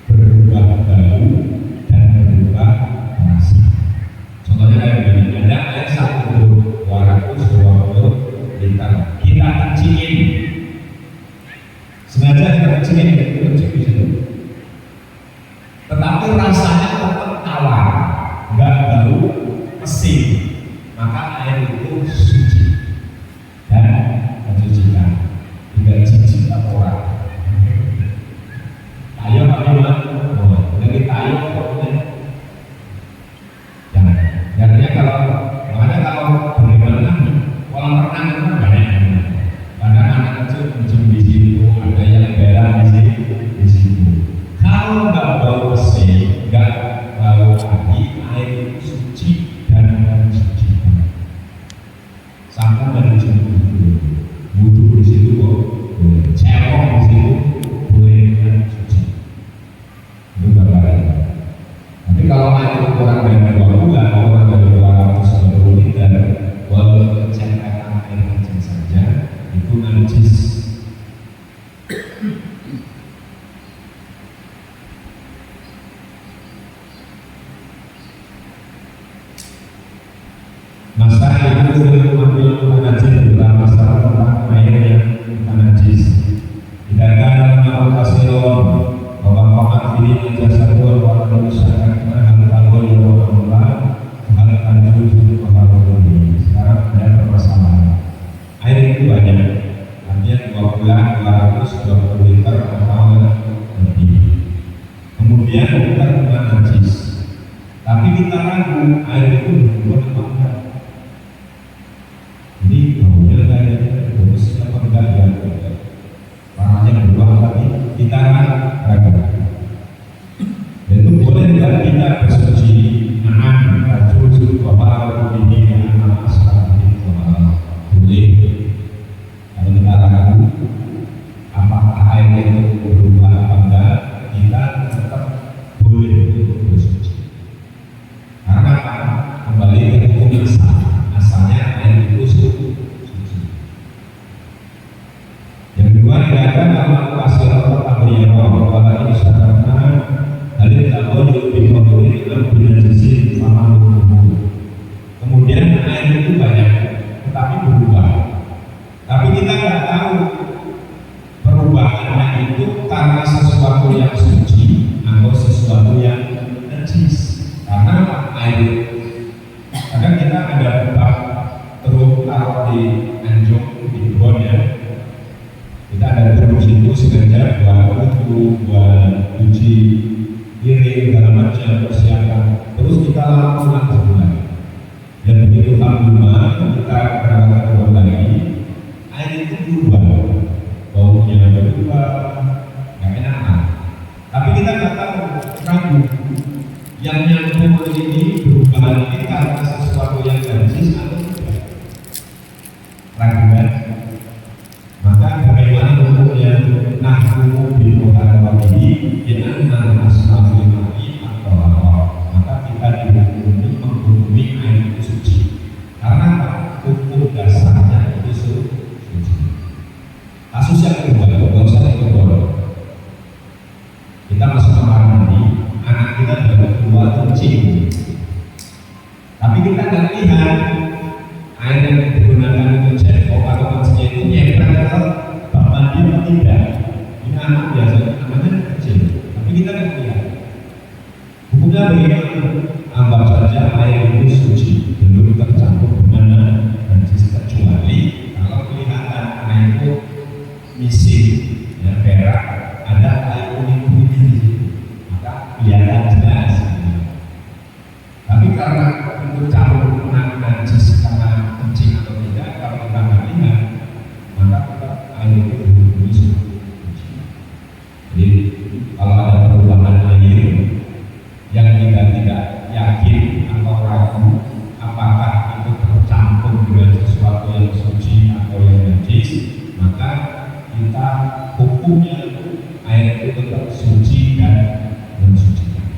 berubah bau, dan berubah rasa. Contohnya kayak begini, ada air 220 liter, kita kencingin, sengaja kita kencingin, kencing di situ, tetapi rasanya tetap tawar, nggak bau mesin, maka air itu suci dan mencucikan, tidak jijik atau orang. Tayo apa gimana? Lagi tayo pokoknya jangan. Artinya kalau bagaimana kolam renang itu kan banyak, kadang anak kecil kencing di situ, ada yang berak di situ. Kalau nggak bau mesin, nggak bau api, air itu suci dan mencucikan. Sampai menuju wudhu di situ kok, cewek di situ boleh dan suci. Itu gambarannya. Tapi kalau air itu kurang dari 2 bulan, kurang dari 220 liter, walaupun cetakan air kecil saja, itu najis. Masalah itu mengambil najis dalam masalah tentang air yang najis. Tidak ada nama kasiron bahwa komat ini jasabur walau usahakan hal tagol yang Allah hal kanjur bahwa ini. Sekarang ada permasalahan. Air itu banyak, artinya 220 liter atau lebih. Kemudian kita kena najis, tapi kita ragu air itu berbuat apa enggak. Jadi baunya kayak bagus apa enggak ya? Warnanya berubah lagi, kita ragu. Dan itu boleh enggak kita bersuci nahan rajul bahwa ini anak sekarang itu boleh. Kalau kita ragu apakah air itu berubah apa enggak, kita tetap boleh untuk bersuci. Karena kembali ke hukum asalnya air itu suci. Yang kedua, tidak ada nama kasih atau tabriyah bahwa ini karena hal tahu lebih dan binajisi sama tubuh. Kemudian air itu banyak, tetapi berubah. Tapi kita nggak tahu perubahannya itu karena sesuatu yang suci atau sesuatu yang najis. Karena air kadang kita ada bak terus taruh di anjung di kebun ya, kita ada terus itu sengaja buat wudhu, buat cuci piring segala macam persiapan, terus kita lakukan sebulan. Dan begitu alhamdulillah kita berangkat ke kebun lagi, air itu berubah, baunya berubah, nggak enak. Tapi kita nggak tahu, ragu. Yang nyambung ini berubah ini karena sesuatu yang najis atau tidak, ragu kan? Maka bagaimana hukumnya? Nahmu bimuharram ini dengan asmaul mati atau apa? Maka kita dihukumi menghukumi air itu suci. Karena hukum dasarnya itu suci. Kasus yang kedua, nggak usah yang kedua. Kita masuk kamar mandi, anak kita baru keluar kencing, tapi kita nggak lihat air yang digunakan untuk cekok atau kencingnya itu nyempel ke bak mandi atau tidak. Ini anak biasanya namanya kecil, tapi kita nggak lihat. bagaimana? Anggap saja air itu suci, belum tercampur dengan najis, kecuali kalau kelihatan air itu mising, ya, perak, ada air kuning-kuningnya di situ, maka kelihatan jelas. Tapi karena itu campur dengan najis karena kencing atau tidak, kalau kita nggak lihat, maka tetap air itu berbunyi suci. Jadi kalau ada perubahan air yang kita tidak yakin atau ragu apakah itu tercampur dengan sesuatu yang suci atau yang najis, maka kita hukumnya air itu tetap suci dan mensucikan.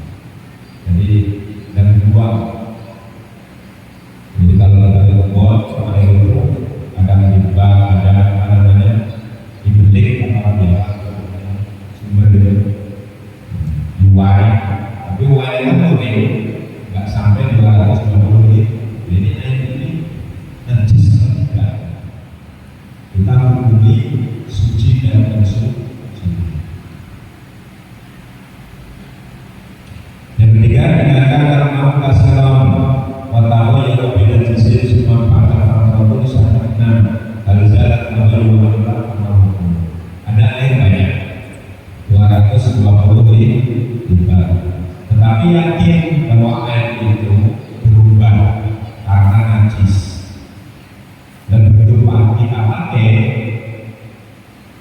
Jadi yang kedua, jadi kalau kita buat air itu ada tiba, ada apa namanya dibelik atau biasa sumber UAI, tapi UAI itu kuning, nggak sampai 250 menit. Jadi air ini najis atau tidak, kita hukumi suci dan mensuci. Yang ketiga, tindakan karena kasihan watawa yang lebih dari sisi semua pakar ataupun sangatnya hal-hal yang ada air banyak 220 liter, tetapi yakin bahwa air itu berubah karena najis dan begitu kita pakai,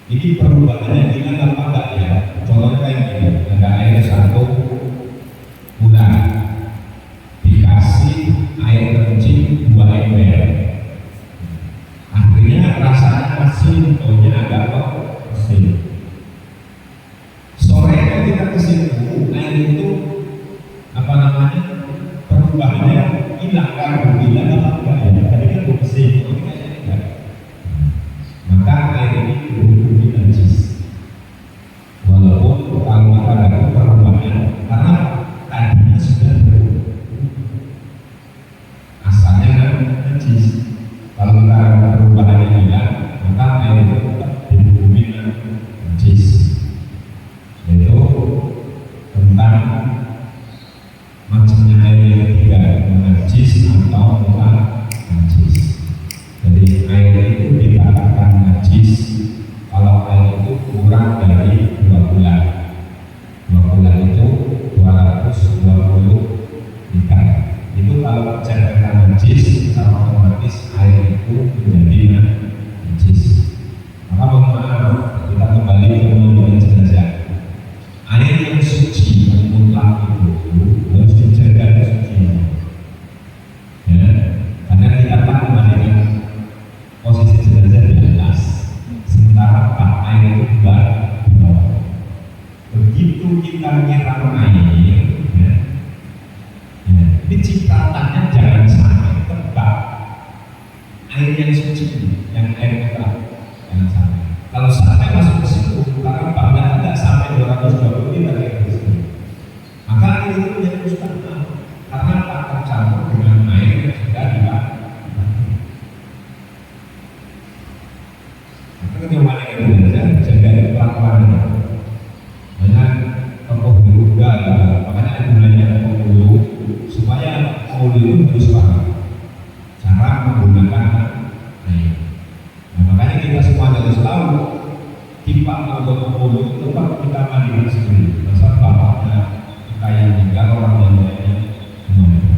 ini perubahannya kita apa enggak ya? Contohnya kayak gini, ada air 1 bulan dikasih air kencing 2 ember, akhirnya rasanya asin, baunya agak asin. Sorenya kita ke situ, air itu apa namanya perubahannya hilang kan? Hilang apa enggak ya? Tadi kan bersih, ini kayaknya enggak. Maka air ini berhubungi najis. Walaupun kalau kita ada perubahan, karena tadinya sudah berubah, asalnya kan najis. Kalau kita ada perubahannya hilang, maka air itu tetap berhubungi najis. Yaitu tentang macamnya air yang tidak najis atau bukan najis. Jadi air itu dikatakan najis kalau air itu kurang dari 2 bulan. 2 bulan itu 220 liter. Itu kalau catatan najis, secara otomatis air itu menjadi najis. Maka bagaimana? Kita kembali ke pemilihan jenazah. Air yang suci yang mutlak itu harus dijaga kesuciannya, ya, karena kita akan membandingkan posisi jenazah di atas, sementara air itu di bawah. Begitu kita nyiram air, ya, ini cipratannya jangan sampai tebak air yang suci, yang air mutlak, jangan sampai. Kalau sampai masuk ke situ, karena bangga tidak sampai 220 liter dari situ, maka air itu menjadi mustahil karena tak tercampur dengan air yang sudah dipakai. Maka ketika kita belajar, jaga kelakuannya. Banyak tokoh juga, makanya ada gunanya penghulu supaya penghulu itu harus paham cara menggunakan air. Nah, makanya kita semua harus tahu pipa atau penghulu itu tempat kita mandikan sendiri. Masa bapaknya kita yang meninggal, orang yang lainnya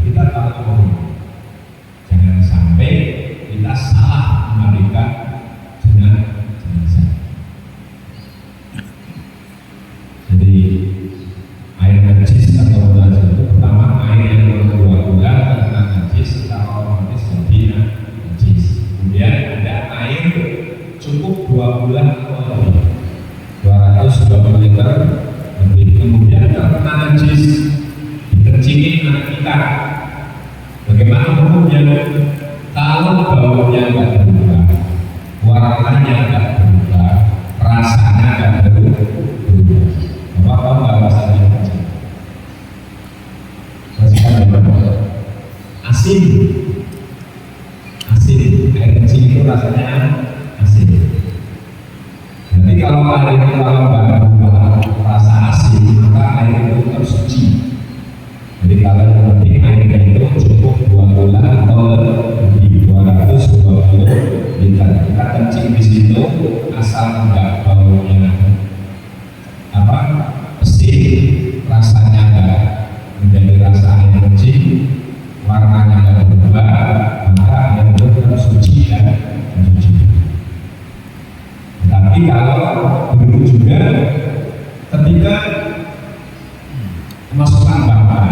kita tahu penghulu. Jangan sampai kita salah memandikan jenazah. Jadi air najis atau najis itu pertama air yang baru 2 bulan karena najis secara otomatis jadi najis. Kemudian ada air cukup 2 bulan atau lebih 220 liter lebih. Kemudian terkena najis dikencingin anak kita, bagaimana hukumnya? Kalau baunya nggak berubah, warnanya nggak berubah, rasanya nggak berubah, apa nggak rasanya kencing? Rasanya asin, air kencing itu rasanya asin. Jadi kalau air itu nggak berubah rasa asin, maka air itu tetap suci. Jadi kalau yang penting airnya itu cukup 2 bulan atau lebih 220 liter. Kita kencing di situ asal enggak baunya apa pesing, rasanya enggak menjadi rasa air kencing, warnanya enggak berubah, maka air itu tetap suci dan mencuci. Tapi kalau begitu juga ketika masukkan bahan,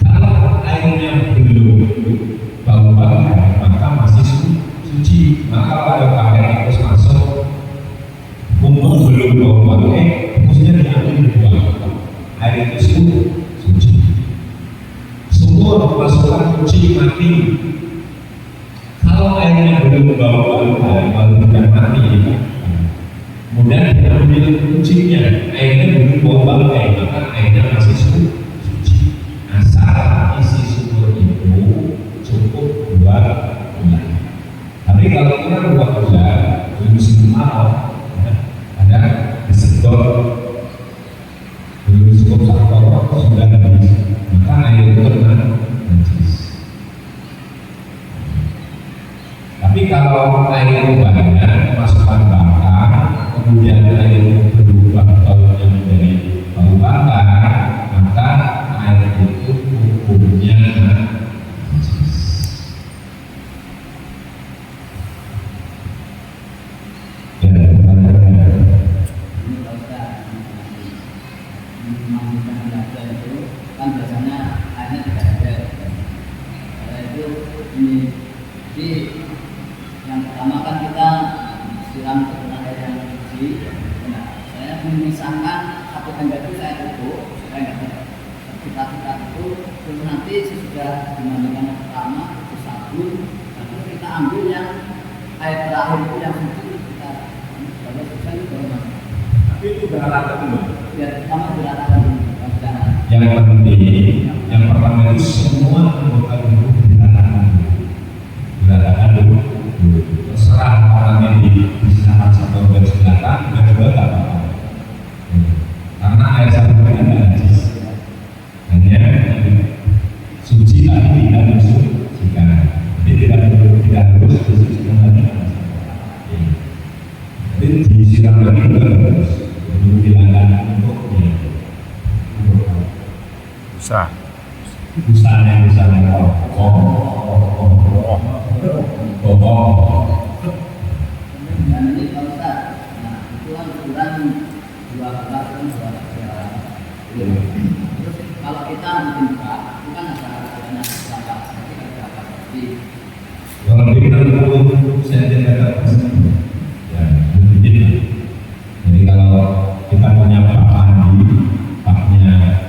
kalau airnya belum bau bakar, maka masih suci. Maka pada pakaian terus masuk, mumpung belum bau bakar, terusnya diambil dibuang. Air itu suci. Sumur masukkan kucing mati. Kalau airnya belum bau bakar, kalau bukan mati, kemudian diambil kucingnya, airnya belum bau bangkai, maka airnya masih suci. Asal isi sumur itu cukup 2 bulan. Tapi kalau kurang 2 bulan, di musim kemarau, ada disedot, belum cukup satu sudah habis, maka air itu najis. Tapi kalau air itu banyak, masukkan bakar, kemudian air itu berubah baunya menjadi bau bakar, maka air itu hukumnya najis. Ya, pertanyaannya. Ini kalau kita memandikan jenazah itu kan biasanya airnya tidak ada. Karena itu jadi yang pertama kan kita siram dengan air yang suci. Nah, saya memisahkan satu tenda itu saya tutup supaya nggak kita itu terus nanti sesudah dimandikan yang pertama itu sabun, lalu kita ambil yang air terakhir itu yang suci kita kalau selesai itu baru masuk. Tapi itu beralasan dulu. Ya pertama diratakan dulu. Yang penting, yang pertama itu semua anggota tubuh diratakan dulu. Terserah orangnya di sana satu dan selatan, juga tak apa-apa. Karena air sabun itu tidak najis, hanya suci tapi tidak mensucikan. Jadi tidak harus disucikan lagi. Jadi disiram lagi juga harus dihilangkan untuk Sah. busanya Dan ini kalau kita, nah itu kan ukuran 12 dan 12. Terus kalau kita bikin bak, itu kan ada harganya berapa? Jadi berapa? kalau kita 60 cm ya begini. Jadi kalau kita punya bak mandi, baknya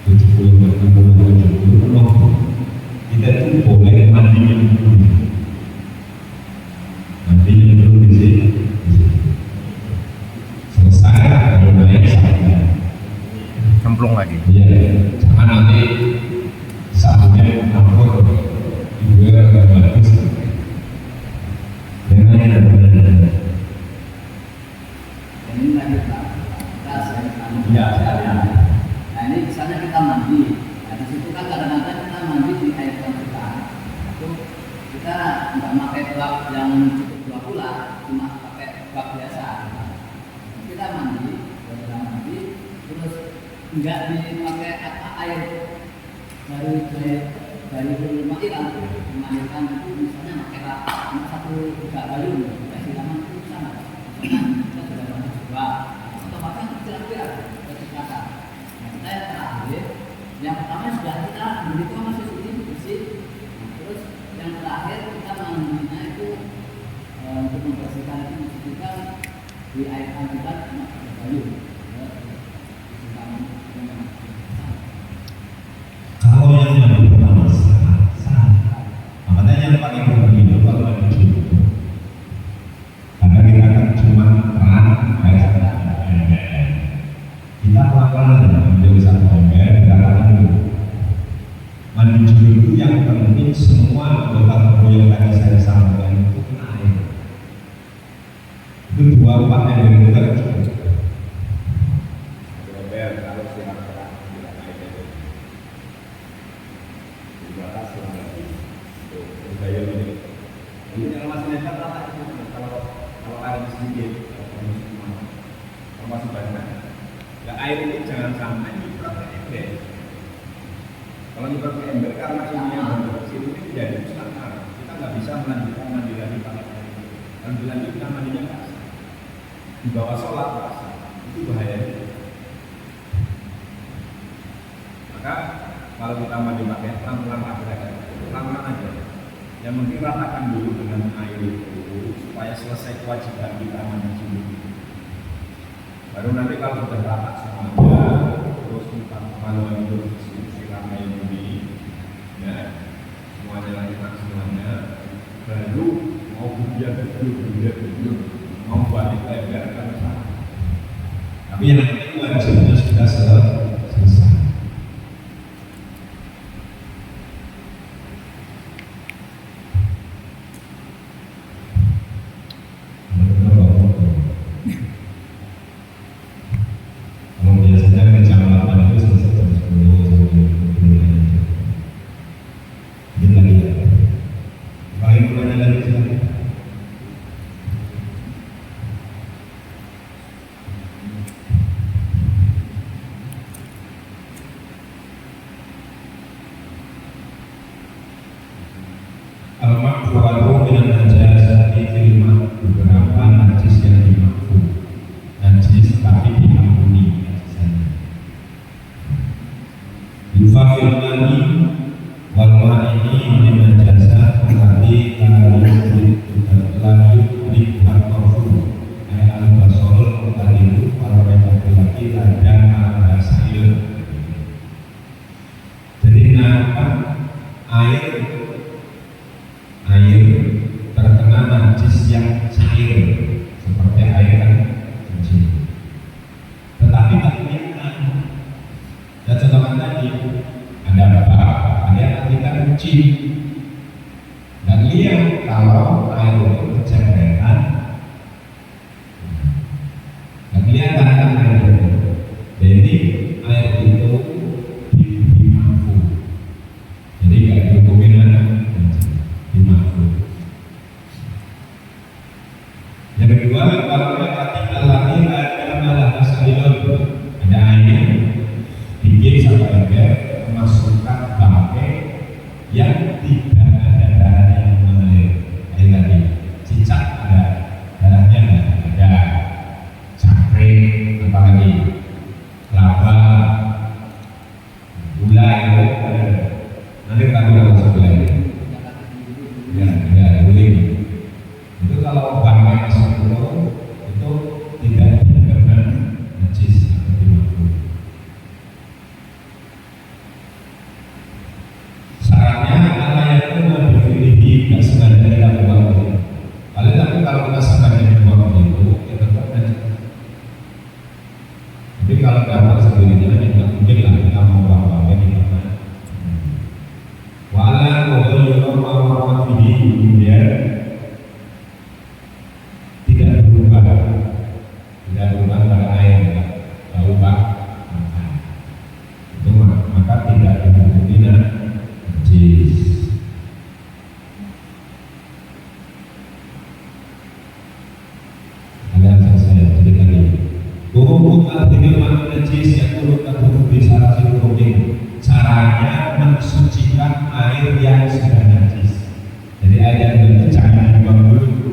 70 penuh, kita itu boleh mandi dulu di sini. Selesai baru naik sabunnya. Cemplung lagi. Iya, jangan nanti sabunnya campur juga agak bagus. Jangan Ini lanjut Pak. Kita siapkan. Iya. Nah ini misalnya kita mandi. Nah di situ kan kadang-kadang kita mandi di air terbuka. Itu kita nggak pakai bak yang cukup 2 bulan, cuma pakai bak biasa. Kita mandi, terus nggak dipakai air dari rumah kita memandikan itu misalnya pakai satu galon kita siraman itu sama. Misalnya kita sudah mandi coba atau bahkan kira-kira kata. Nah kita yang terakhir, yang pertama sudah kita begitu masih suci bersih. Terus yang terakhir kita mandinya itu untuk membersihkan itu kita di air hangat pakai galon. Kalau yang mandi pertama sah. Makanya yang paling penting itu kalau mandi dulu. Karena kita kan cuma keran air ember. Kita pelan-pelan aja menjadi satu ember, gerakan dulu. Mandi dulu itu yang penting semua anggota tubuh yang tadi saya sampaikan itu kena air. Itu 2-4 ember itu kan cukup. Jadi kalau masih nekat rata itu kalau air sedikit, kalau masih banyak, ya air ini jangan sampai nyiprat ke ember. Kalau nyiprat ke ember karena ini yang berkecil ini tidak ada mustahil. Kita nggak bisa melanjutkan mandi lagi pakai air itu. Mandi lagi kita mandinya basah. Di bawah sholat basah, itu bahaya. Maka kalau kita mandi pakai pelan-pelan aja. Yang penting ratakan dulu dengan air itu supaya selesai kewajiban kita mandi junub. Baru nanti kalau sudah rata semuanya, terus kita kalau itu siram air ini, ya semuanya lanjutkan semuanya. Baru mau bujur, mau balik lebar kan sama. Tapi yang penting wajibnya sudah selesai. Al-makfu'atu minan najasati filma, beberapa najis yang dimakfu, najis tapi diampuni najisannya. Yufafil mani wal ma'ini min najasat berarti layu dihartofu ayat al-basol tadi kalau laki-laki ladang ada sayur. Jadi kenapa air terkena najis yang cair seperti air kan suci, tetapi tak kelihatan. Ya contohkan tadi ada kita cuci dan lihat kalau air itu kecemberan, dan kelihatan kan air itu. Jadi air itu dimampu, jadi nggak dihubungin dimampu. Yang kedua, kalau ketika lagi ada malah sayur, ada air, bikin sampai ember, masukkan bangkai yang tidak ada darahnya yang mengalir. Air tadi, cicak ada darahnya nggak ada, cakring, apalagi kelapa, gula itu ada. Nanti kita masuk gula ini. Ya, guling. Itu kalau bangkai masuk itu tidak dikena najis atau dimampu. Syaratnya anak itu memiliki tidak sengaja tidak buang itu. Tapi kalau kita sengaja buang itu, ya tetap najis. Tapi kalau dapat sendirinya tidak mungkin lah kita mau buang bangkai di mana. Wala kohol warna ini dia tidak berubah pada air, berubah itu maka tidak dihukumi najis. Kalian selesai jadi tadi. Hukum artinya makna najis yang turut tertutup salah satu hukum. Caranya mensucikan air yang sudah najis. Jadi air yang najis jangan dibuang dulu,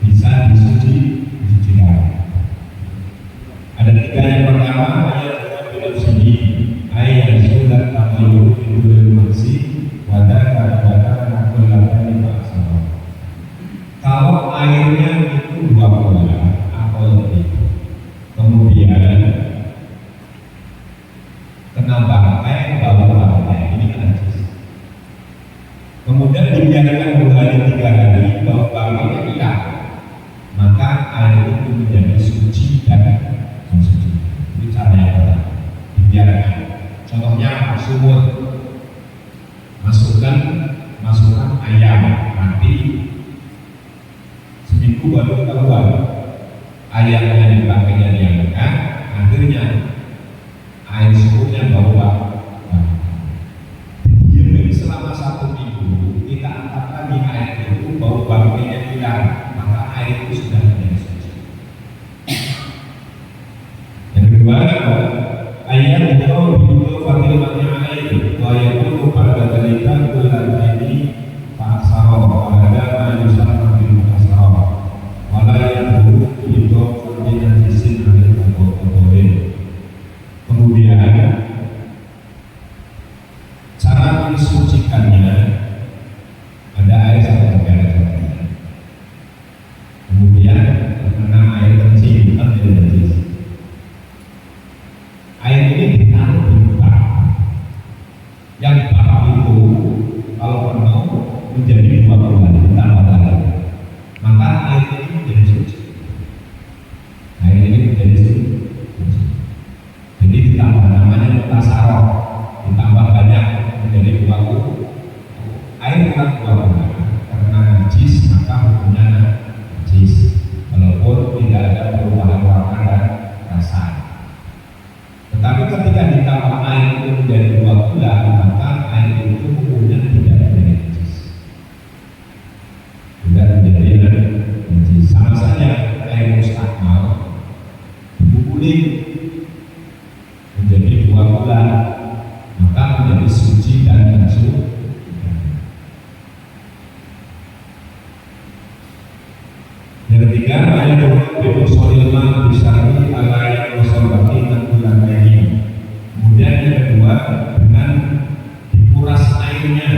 bisa disucikan. Ada tiga. Yang pertama ayat dalam sini ayat yang sudah tamayyu bidul maksi wadah kata nakul lakukan masalah. Kalau airnya itu 2 bulan atau lebih, kemudian kena bangkai, bawa bangkai, ini kan najis. Kemudian dibiarkan 2 hari 3 hari, bawa bangkainya hilang, maka air itu menjadi suci dan mensuci. Ini cara yang pertama, dibiarkan. Contohnya sumur, masukkan ayam mati, seminggu baru keluar, ayamnya di bangkainya diangkat, akhirnya air sumurnya bawa. Diam selama 1 minggu, kita angkat lagi air itu bau bangkai. sucikannya ada air sampai tegalan. Kemudian terkena air kencing kan tidak najis. Air ini ditaruh di bak. Yang bak itu kalau penuh menjadi 2 bulan ditambah lagi, maka air ini menjadi suci. Air ini menjadi suci. Jadi ditambah namanya mutasaroh, ditambah banyak menjadi 2 bulan. Air kurang 2 bulan karena najis maka hukumnya najis, walaupun tidak ada perubahan warna dan rasa. Tetapi ketika ditambah air itu menjadi 2 bulan, maka air itu hukumnya tidak menjadi najis. Tidak menjadi najis. Sama saja air mustakmal dipukulin menjadi 2 bulan, maka menjadi suci dan suci. Yang ketiga, ayat Bimursolilma Bisari Alaya Rosolbati dan bulan ini. Kemudian yang kedua, dengan dikuras airnya.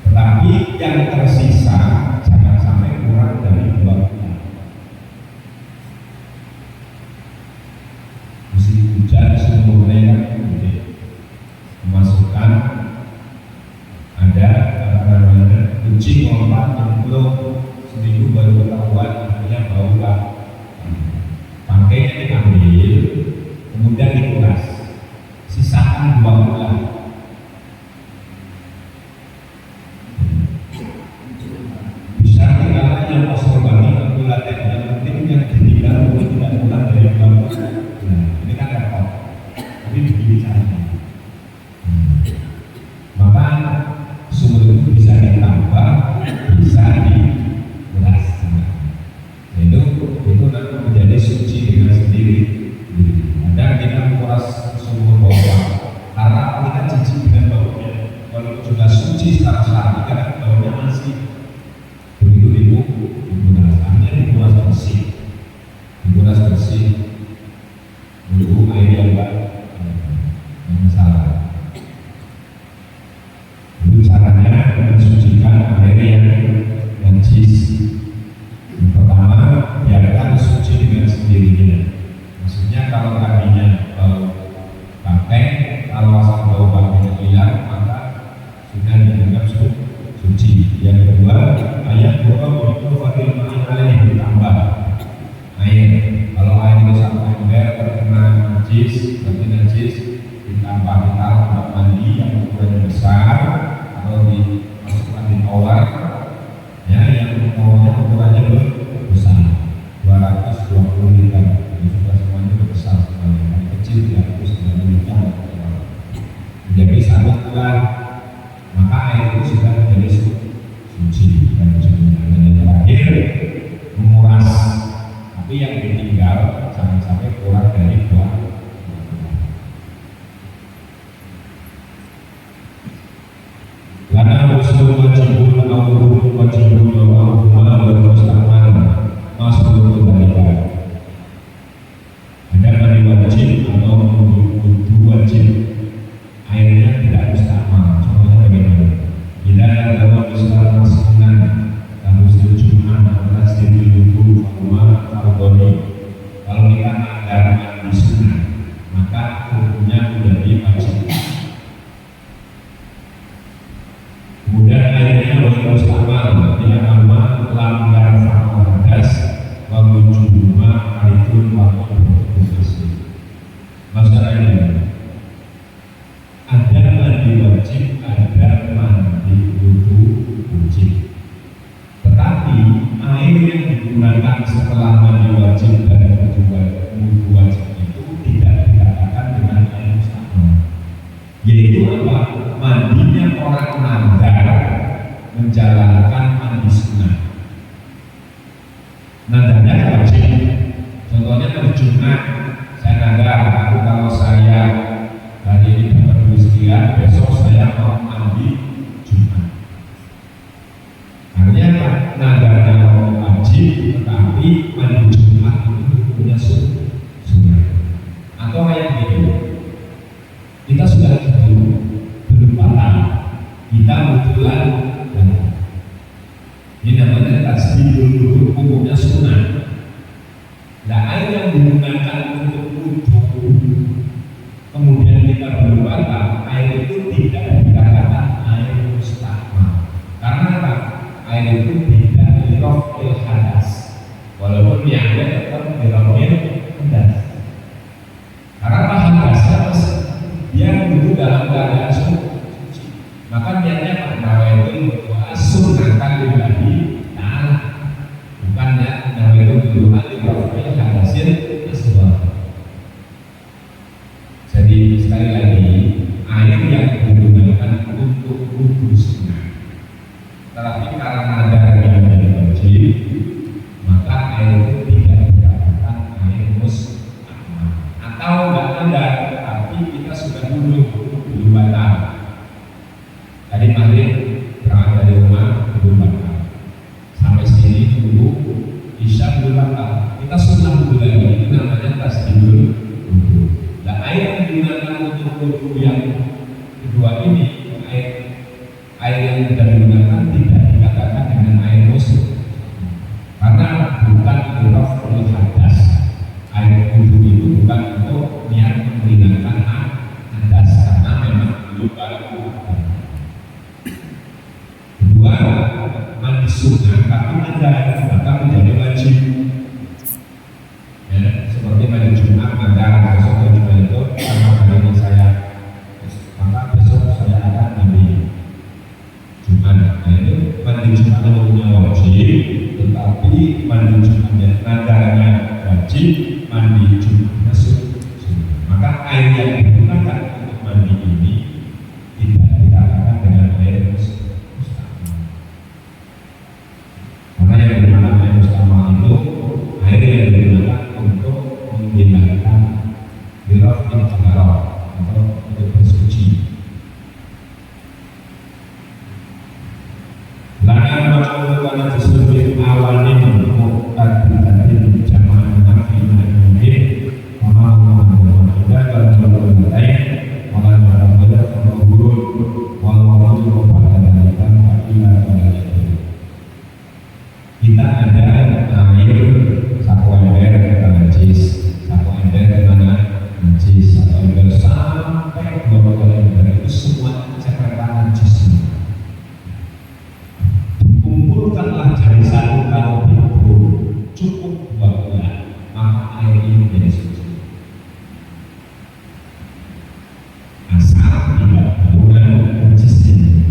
Tetapi yang tersisa jangan sampai kurang dari 2 bulan. Musim hujan sumurnya kan memasukkan ada kucing lompat yang belum seminggu baru ketahuan akhirnya bau lah. Bangkainya diambil, kemudian dikuras, sisakan 2 bulan. Bisa dikatakan yang kosong banget bulannya, yang penting yang ditinggal tidak kurang dari 2 bulan. Ini kan repot, tapi begini caranya. Maka sumur itu bisa ditambah, bisa dikuras. Itu nanti menjadi suci dengan sendiri. Kadang kita menguras sumur bawah karena kita jijik dengan baunya. Walaupun sudah suci secara syar'i, kan baunya masih begitu dikuras. Artinya dikuras bersih, dikuras bersih. Untuk air yang masalah. Itu caranya mensucikan air yang najis. Yang pertama, biarkan suci dengan sendirinya. Maksudnya kalau tadinya bau bangkai, kalau asal bau bangkai hilang, maka sudah dianggap suci. Yang kedua, ayat bahwa itu fakir ma'in ditambah air. Kalau air itu sampai ember terkena najis, berarti najis, ditambah kita untuk mandi yang ukurannya besar atau dimasukkan di tower ya, yang ukurannya besar 220 liter. Ini sudah semuanya besar sekali. Yang kecil 390 liter menjadi 1 bulan, maka air itu sudah menjadi suci dan suci. Dan yang terakhir, menguras, tapi yang ditinggal jangan sampai kurang dari 2 bulan. Karena Rasul wajibul awal wajibul awal dan mustaman masuk dari barat. Ada mandi wajib atau wudu wajib, airnya tidak mustaman. Contohnya bagaimana? Bila dalam Islam masukan harus Jumat atau setiap wudu rumah fardhoni. Kalau kita anggaran di sunnah, maka hukumnya menjadi wajib. Kemudian airnya boleh mustamal, dia aman langgar fahadas, wajibuma aritun wajib. Maksudnya ada mandi wajib, ada mandi wudu wajib. Tetapi air yang digunakan setelah mandi wajib dan wudu wajib itu tidak dikatakan dengan air mustamal. Yaitu apa? Mandinya orang nadar menjalankan mandi sunnah. Nadarnya wajib. Contohnya hari Jumat, saya nadar, aku kalau saya hari ini dapat duit besok saya mau mandi Jumat. Artinya nadarnya wajib, tetapi mandi Jumat itu punya sunnah. Atau kayak gitu, kita sudah tahu kemarin berangkat dari rumah belum batal. Sampai sini dulu Isya belum batal. Kita sunnah dulu lagi, itu namanya tasdidul wudu. Nah, air yang digunakan untuk wudu yang kedua ini, air yang sudah digunakan tidak dikatakan dengan air musuh, karena bukan iraful hadas. Air wudu itu bukan untuk niat menghilangkan hadas, karena memang belum baru. Kedua, mandi sunnah tapi ada bahkan menjadi wajib. Ya, seperti mandi Jumat, maka besok Jumat itu karena hari ini saya, maka besok saya akan mandi Jumat. Nah itu mandi Jumat hukumnya wajib, tetapi mandi Jumatnya nadarnya wajib, mandi Jumatnya sunnah. Maka air yang digunakan untuk mandi ini tidak dikatakan dengan air mustahil. Karena yang digunakan air mustahil itu air yang digunakan untuk menghilangkan dirafin taharah atau untuk bersuci. Lana ma'ulukana disuruh awalnya untuk tadi jamaah nafi ma'ulukir Mama tidak dan berlain Maka berlain Mengurut Walau pada dalikan Fakila pada itu kita ada air satu ember kita najis, satu ember mana najis, satu ember sampai 20 ember itu semua cekatan najis. Dikumpulkanlah jadi satu kalau itu cukup 2 bulan, maka air ini menjadi suci. Asal tidak bulan najisnya,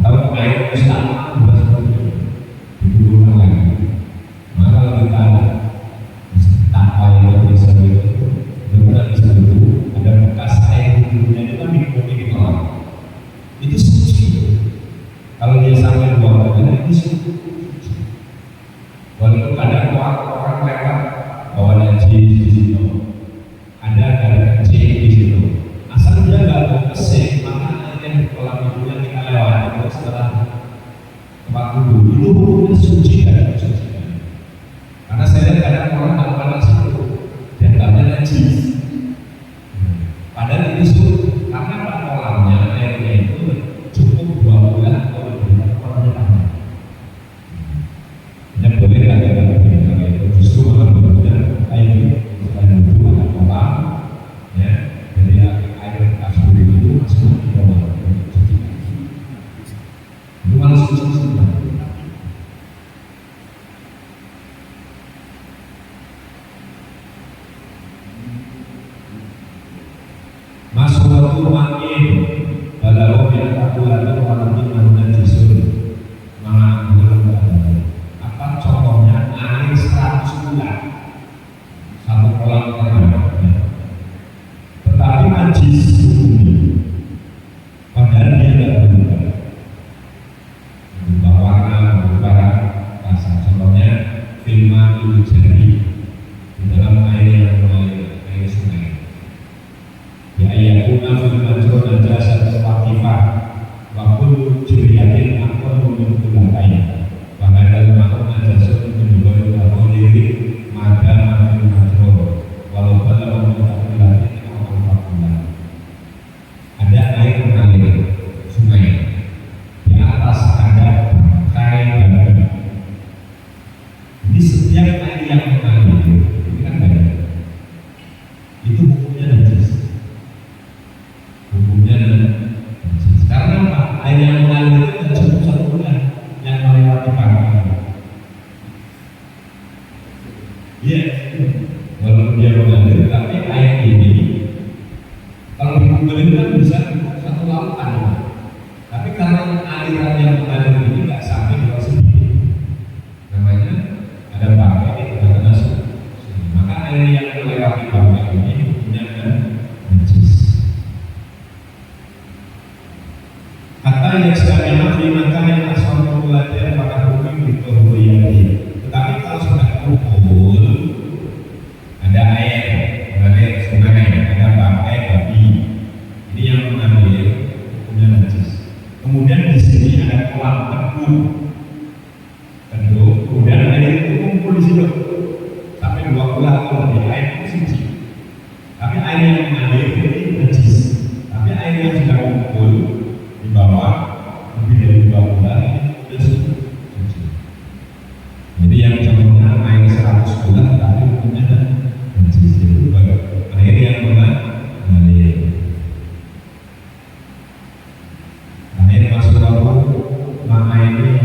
atau air mustahil seperti itu. Dikumpulkan lagi. Maka kalau kita tanpa yang bisa itu, benar bisa dulu ada bekas air dulunya itu kan di kolam. Itu suci. Kalau dia sampai 2 bulan itu suci. Walaupun kadang orang lewat bawa najis di situ, ada kecil di situ. Asal dia nggak mau kesing, maka air yang di kolam itu yang kita lewati itu setelah tempat wudhu itu hukumnya suci dan suci. Karena saya lihat kadang orang tak panas itu dan katanya najis. Padahal itu suci karena pak kolamnya airnya itu cukup 2 bulan atau lebih kolamnya tamat. Hanya boleh ada yang itu justru malah benar air itu selain wudhu ada kolam, ya. Jadi air kasur itu semua tidak boleh suci. Itu malah suci semua. Masukatu makin walau yang aku lalu walau mana jisun menganggur apa contohnya air 100 bulan satu kolam terang, tetapi najis hukumnya padahal dia tidak berubah warna, berubah rasa. Contohnya firman dulu jari di dalam air yang mulai air sungai. Ya ayatuna fil majrur dan jasa terwakifah wa kullu jiriyatin akon menggunakannya wa hadal ma'un ajasun menjual al-qadiri maka fil majrur walau pada menggunakan al-fakulah. Ada air mengalir sungai, di atas ada bangkai babi. Jadi setiap air yang mengalir itu kan banyak, itu hukumnya najis. Hukumnya najis. Karena apa? Air yang mengalir itu tidak cukup 1 bulan yang melewati bangkai. Iya, walaupun dia mengalir, tapi air ini kalau dikumpulin kan bisa 1 lautan. Tapi karena aliran yang mengalir ini nggak sampai 2 senti, namanya ada bangkai itu ada suci. Maka air yang melewati bangkai ini hukumnya najis. Kata yang sedang nafi maka yang asal populasi pada hukum itu huriyati. Tetapi kalau sudah kumpul, ada air mengalir sungai, ada bangkai babi, ini yang mengambil hukumnya najis. kolam kendung, kemudian air itu kumpul di situ sampai 2 bulan kemudian air itu suci. Tapi air yang mengalir ini najis. Tapi air yang sudah kumpul di bawah lebih dari 2 bulan itu sudah suci. Jadi yang contohnya air 100 bulan tapi punya najis itu air yang mengalir. Air masuk laut, maka ini